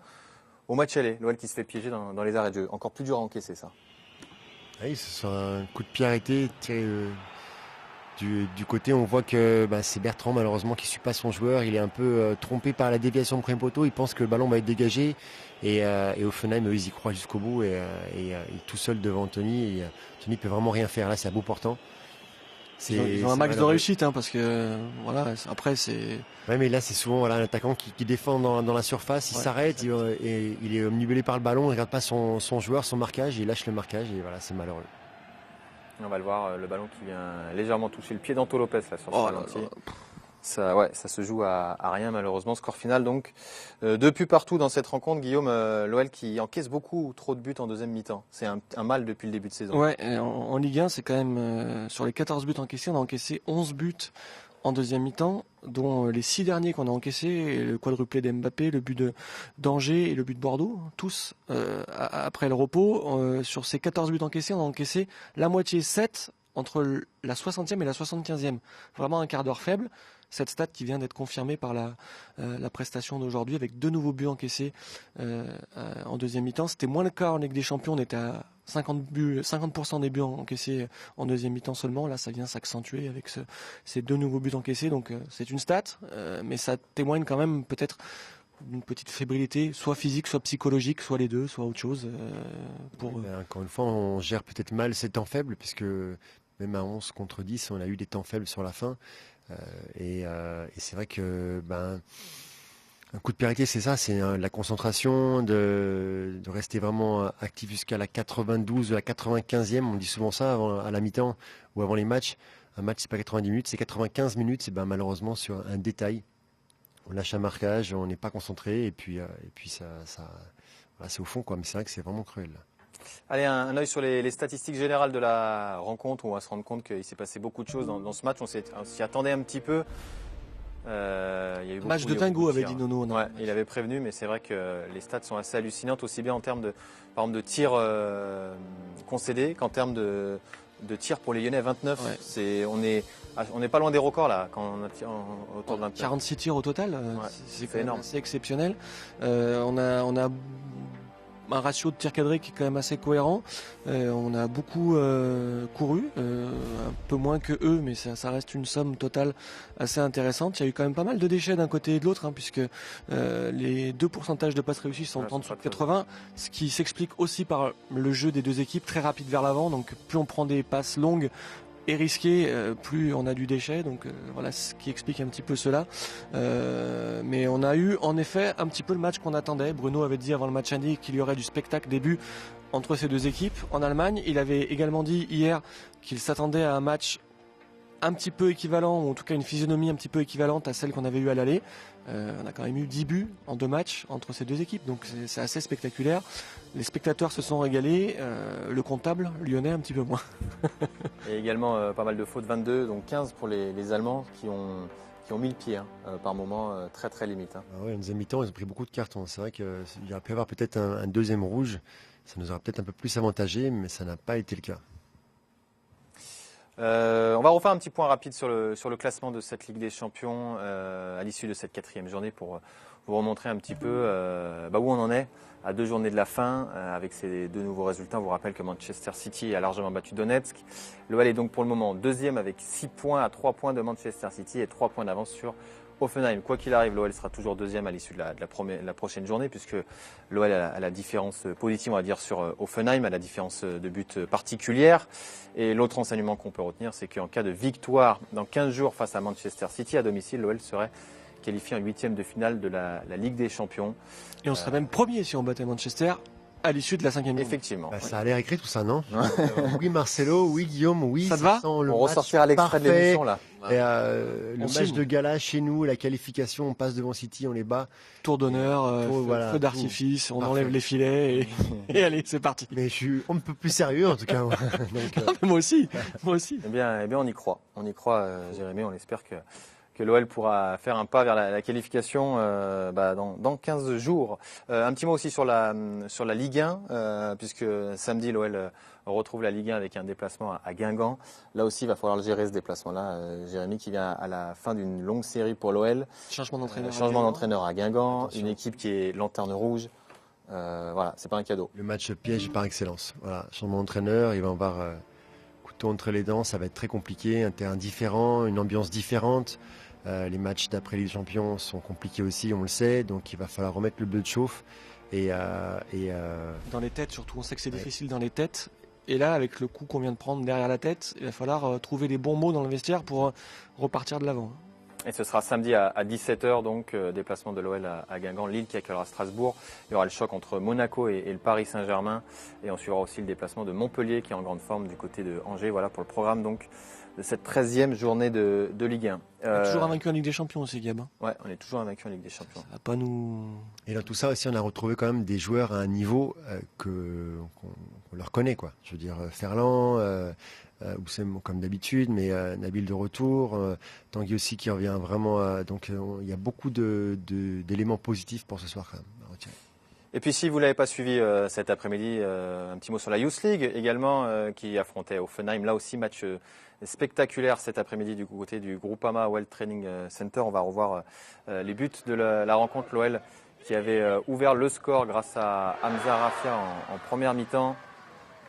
au match aller. L'OL qui se fait piéger dans les arrêts de jeu. Encore plus dur à encaisser ça. Oui, c'est sur un coup de pied arrêté tiré du côté. On voit que c'est Bertrand malheureusement qui ne suit pas son joueur. Il est un peu trompé par la déviation de premier poteau. Il pense que le ballon va être dégagé et Hoffenheim, eux, ils y croient jusqu'au bout et tout seul devant Anthony. Anthony peut vraiment rien faire. Là, c'est à bout portant. Ils ont un max de réussite parce que voilà, après c'est. Ouais, mais là c'est souvent un attaquant qui défend dans la surface, il s'arrête et il est omnibulé par le ballon, il ne regarde pas son joueur, son marquage, il lâche le marquage et voilà, c'est malheureux. On va le voir, le ballon qui vient légèrement toucher le pied d'Anto Lopez là sur ce ralenti. Ça se joue à rien malheureusement. Score final donc 2 buts partout dans cette rencontre. Guillaume, l'OL qui encaisse beaucoup trop de buts en deuxième mi-temps. C'est un mal depuis le début de saison. Ouais, en Ligue 1, c'est quand même sur les 14 buts encaissés, on a encaissé 11 buts en deuxième mi-temps, dont les 6 derniers qu'on a encaissés, le quadruplé d'Mbappé, le but d'Angers et le but de Bordeaux, tous après le repos. Sur ces 14 buts encaissés, on a encaissé la moitié 7 entre la 60e et la 75e. Vraiment un quart d'heure faible. Cette stat qui vient d'être confirmée par la prestation d'aujourd'hui avec 2 nouveaux buts encaissés en deuxième mi-temps. C'était moins le cas en Ligue des Champions, on était à 50% des buts encaissés en deuxième mi-temps seulement. Là, ça vient s'accentuer avec ces 2 nouveaux buts encaissés. Donc c'est une stat, mais ça témoigne quand même peut-être d'une petite fébrilité, soit physique, soit psychologique, soit les deux, soit autre chose. Encore une fois, on gère peut-être mal ces temps faibles, puisque même à 11 contre 10, on a eu des temps faibles sur la fin. Et c'est vrai que un coup de pied arrêté, c'est ça, c'est la concentration, de rester vraiment actif jusqu'à la 92, la 95e, on dit souvent ça à la mi-temps ou avant les matchs. Un match, c'est pas 90 minutes, c'est 95 minutes, c'est malheureusement sur un détail. On lâche un marquage, on n'est pas concentré, et puis ça voilà, c'est au fond, quoi. Mais c'est vrai que c'est vraiment cruel. Allez, un œil sur les statistiques générales de la rencontre, où on va se rendre compte qu'il s'est passé beaucoup de choses dans ce match. On s'y attendait un petit peu. Il y a eu match de dingo, avait dit Nono. Ouais, il avait prévenu, mais c'est vrai que les stats sont assez hallucinantes, aussi bien en termes par exemple, de tirs concédés qu'en termes de tirs pour les Lyonnais. 29. Ouais. On n'est pas loin des records là, quand on a tiré autour de 29. 46 tirs au total, c'est énorme. C'est exceptionnel. On a un ratio de tir cadré qui est quand même assez cohérent. On a beaucoup couru, un peu moins que eux, mais ça reste une somme totale assez intéressante. Il y a eu quand même pas mal de déchets d'un côté et de l'autre, puisque les 2 pourcentages de passes réussies sont en dessous de 80, ce qui s'explique aussi par le jeu des deux équipes très rapide vers l'avant. Donc plus on prend des passes longues et risqué, plus on a du déchet, donc voilà ce qui explique un petit peu cela. Mais on a eu en effet un petit peu le match qu'on attendait. Bruno avait dit avant le match aller qu'il y aurait du spectacle début entre ces deux équipes en Allemagne. Il avait également dit hier qu'il s'attendait à un match un petit peu équivalent, ou en tout cas une physionomie un petit peu équivalente à celle qu'on avait eue à l'aller. On a quand même eu 10 buts en 2 matchs entre ces deux équipes, donc c'est assez spectaculaire. Les spectateurs se sont régalés, le comptable lyonnais un petit peu moins. Et également pas mal de fautes, 22, donc 15 pour les Allemands qui ont mis le pied par moment, très très limite. En deuxième mi-temps, ils ont pris beaucoup de cartons. C'est vrai qu'il aurait pu y avoir peut-être un deuxième rouge, ça nous aurait peut-être un peu plus avantagé, mais ça n'a pas été le cas. On va refaire un petit point rapide sur le classement de cette Ligue des Champions à l'issue de cette 4e journée pour vous remontrer un petit peu où on en est à 2 journées de la fin avec ces 2 nouveaux résultats. On vous rappelle que Manchester City a largement battu Donetsk. L'OL est donc pour le moment 2e avec 6 points à 3 points de Manchester City et 3 points d'avance sur Hoffenheim. Quoi qu'il arrive, l'OL sera toujours 2e à l'issue de la prochaine journée, puisque l'OL a la différence positive, on va dire, sur Hoffenheim, a la différence de but particulière. Et l'autre enseignement qu'on peut retenir, c'est qu'en cas de victoire dans 15 jours face à Manchester City à domicile, l'OL serait qualifié en 8e de finale de la Ligue des Champions. Et on serait même premier si on battait Manchester à l'issue de la 5e minute. Effectivement. Ça a l'air écrit tout ça, non? Oui Marcelo, oui Guillaume, oui. Ça te va? Sent le On match ressortira l'extrait de parfait. l'émission là. Et le match signe. de gala chez nous, la qualification, on passe devant City, on les bat. Tour d'honneur, Voilà, feu d'artifice, on Parfait. enlève les filets et allez, c'est parti. Mais on ne peut plus sérieux en tout cas. Donc, Moi aussi, moi aussi. Eh bien, on y croit. On y croit, Jérémy. On espère que l'OL pourra faire un pas vers la qualification dans 15 jours. Un petit mot aussi sur la Ligue 1, puisque samedi, l'OL retrouve la Ligue 1 avec un déplacement à Guingamp. Là aussi, il va falloir le gérer ce déplacement-là. Jérémy qui vient à la fin d'une longue série pour l'OL. Changement d'entraîneur. À Guingamp. Attention. Une équipe qui est lanterne rouge. Voilà, c'est pas un cadeau. le match piège par excellence. Voilà, changement d'entraîneur, il va avoir couteau entre les dents, ça va être très compliqué, un terrain différent, une ambiance différente. Les matchs d'après les champions sont compliqués aussi, on le sait, donc il va falloir remettre le bleu de chauffe. Dans les têtes, surtout, on sait que c'est difficile dans les têtes. Et là, avec le coup qu'on vient de prendre derrière la tête, il va falloir trouver les bons mots dans le vestiaire pour repartir de l'avant. Et ce sera samedi à 17h, donc déplacement de l'OL à Guingamp, Lille qui accueillera Strasbourg. Il y aura le choc entre Monaco et le Paris Saint-Germain. Et on suivra aussi le déplacement de Montpellier qui est en grande forme du côté de Angers. Voilà pour le programme donc de cette 13e journée de Ligue 1. On est toujours invaincu en Ligue des Champions aussi, Gab. Ouais, on est toujours invaincu en Ligue des Champions. Ça va pas nous... Et dans tout ça aussi, on a retrouvé quand même des joueurs à un niveau qu'on leur connaît, quoi. Je veux dire, Ferland, Oussem comme d'habitude, mais Nabil de retour, Tanguy aussi qui revient vraiment. Donc il y a beaucoup d'éléments positifs pour ce soir quand même à retirer. Et puis si vous ne l'avez pas suivi cet après-midi, un petit mot sur la Youth League également qui affrontait Offenheim. Là aussi match spectaculaire cet après-midi du côté du Groupama Well Training Center. On va revoir les buts de la rencontre. L'OL qui avait ouvert le score grâce à Hamza Rafia en première mi-temps.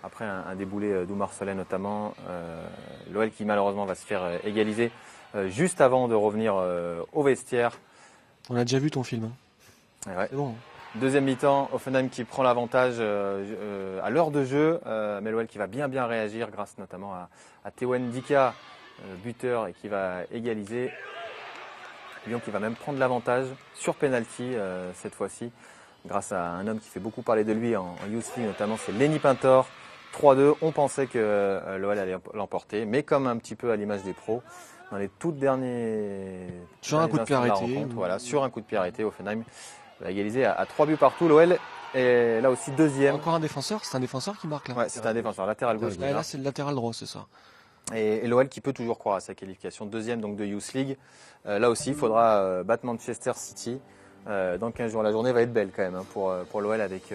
Après un déboulé d'Oumar Soleh notamment. L'OL qui malheureusement va se faire égaliser juste avant de revenir au vestiaire. On a déjà vu ton film. Ouais. C'est bon. Deuxième mi-temps, Offenheim qui prend l'avantage à l'heure de jeu, mais l'OL qui va bien réagir grâce notamment à Tewen Dika, buteur, et qui va égaliser. Lyon qui va même prendre l'avantage sur penalty cette fois-ci, grâce à un homme qui fait beaucoup parler de lui en Youth League notamment, c'est Lenny Pintor. 3-2, on pensait que l'OL allait l'emporter, mais comme un petit peu à l'image des pros, dans les toutes derniers... Sur un coup de pied arrêté. Voilà, sur un coup de pied arrêté, Offenheim va égaliser à 3 buts partout. L'OL est là aussi deuxième. Encore un défenseur, c'est un défenseur qui marque là. Ouais, c'est un défenseur latéral gauche. Là, c'est le latéral droit, c'est ça. Et l'OL qui peut toujours croire à sa qualification, deuxième donc de Youth League. Là aussi, il faudra battre Manchester City dans 15 jours. La journée va être belle quand même pour l'OL avec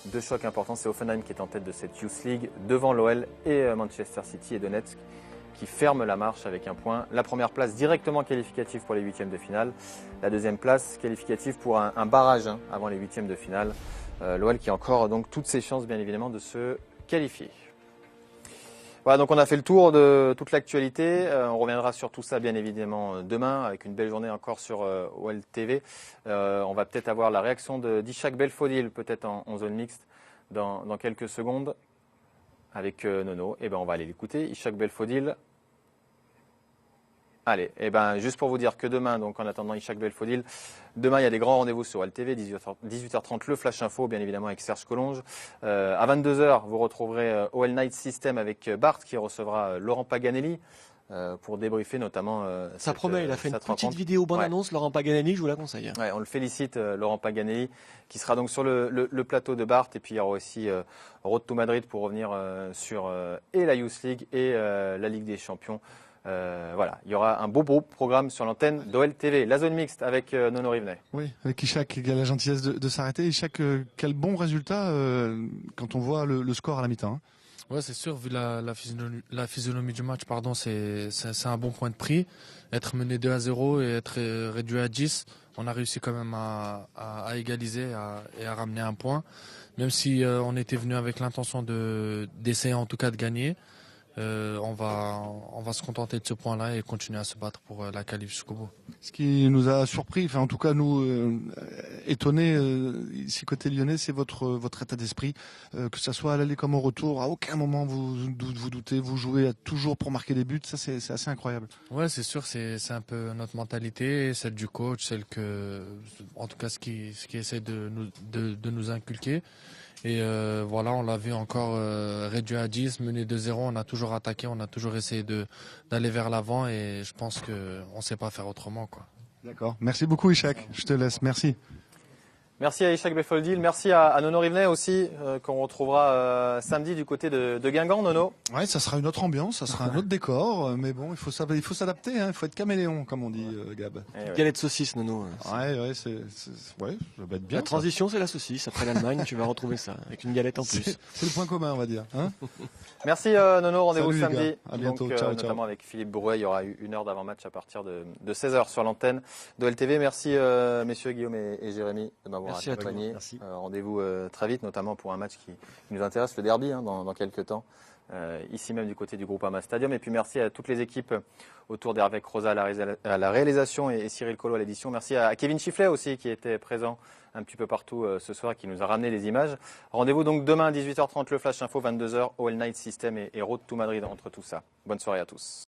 deux chocs importants. C'est Offenheim qui est en tête de cette Youth League devant l'OL et Manchester City et Donetsk qui ferment la marche avec un point. La première place directement qualificative pour les huitièmes de finale. La deuxième place qualificative pour un barrage avant les huitièmes de finale. L'OL qui a encore donc toutes ses chances bien évidemment de se qualifier. Voilà, donc on a fait le tour de toute l'actualité. On reviendra sur tout ça bien évidemment demain avec une belle journée encore sur OL TV. On va peut-être avoir la réaction d'Ishak Belfodil peut-être en zone mixte dans quelques secondes avec Nono. Et ben on va aller l'écouter. Ishak Belfodil. Allez, et ben juste pour vous dire que demain, donc en attendant Ishak Belfodil, demain il y a des grands rendez-vous sur LTV, 18h30 le Flash Info, bien évidemment avec Serge Collonge. À 22h, vous retrouverez OL Night System avec Bart qui recevra Laurent Paganelli pour débriefer notamment. Ça promet, il a fait une petite vidéo bande-annonce, Laurent Paganelli, je vous la conseille. Ouais, on le félicite, Laurent Paganelli, qui sera donc sur le plateau de Bart. Et puis il y aura aussi Road to Madrid pour revenir sur et la Youth League et la Ligue des Champions. Voilà, il y aura un beau programme sur l'antenne d'OL TV. La zone mixte avec Nono Rivenet. Oui, avec Ishak qui a la gentillesse de s'arrêter. Ishak, quel bon résultat quand on voit le score à la mi-temps. Ouais, c'est sûr, vu la physionomie du match, c'est un bon point de prix. Être mené 2-0 et être réduit à 10, on a réussi quand même à égaliser et à ramener un point. Même si on était venu avec l'intention d'essayer en tout cas de gagner. On va se contenter de ce point-là et continuer à se battre pour la qualif jusqu'au bout. Ce qui nous a surpris, enfin en tout cas nous étonnés ici côté lyonnais, c'est votre état d'esprit, que ça soit à l'aller comme au retour. À aucun moment vous doutez, vous jouez toujours pour marquer des buts. Ça c'est assez incroyable. Ouais, c'est sûr, c'est un peu notre mentalité, celle du coach, en tout cas ce qui essaie de nous inculquer. Et voilà, on l'a vu encore réduit à 10, mené 2-0, on a toujours attaqué, on a toujours essayé d'aller vers l'avant et je pense qu'on ne sait pas faire autrement, quoi. D'accord. Merci beaucoup Ishak, je te laisse, merci. Merci à Ishak Belfodil, merci à Nono Rivenet aussi, qu'on retrouvera samedi du côté de Guingamp, Nono. Ouais, ça sera une autre ambiance, ça sera un autre décor, mais bon, il faut s'adapter, hein, il faut être caméléon, comme on dit, Gab. Galette saucisse, Nono. Ouais, ça va être bien. La transition, c'est la saucisse. Après l'Allemagne, tu vas retrouver ça, avec une galette en plus. C'est le point commun, on va dire. Hein. Merci Nono, rendez-vous Salut, samedi. À bientôt, Donc, ciao. Notamment avec Philippe Brouet, il y aura une heure d'avant-match à partir de 16h sur l'antenne de LTV. Merci messieurs Guillaume et Jérémy de m'avoir accompagné. Rendez-vous très vite, notamment pour un match qui nous intéresse, le derby, dans quelques temps, ici même du côté du Groupama Stadium. Et puis merci à toutes les équipes autour d'Hervé Croza à la réalisation et Cyril Collot à l'édition. Merci à Kevin Chifflet aussi qui était présent un petit peu partout ce soir, qui nous a ramené les images. Rendez-vous donc demain à 18h30, le Flash Info, 22h, All Night System et Road to Madrid entre tout ça. Bonne soirée à tous.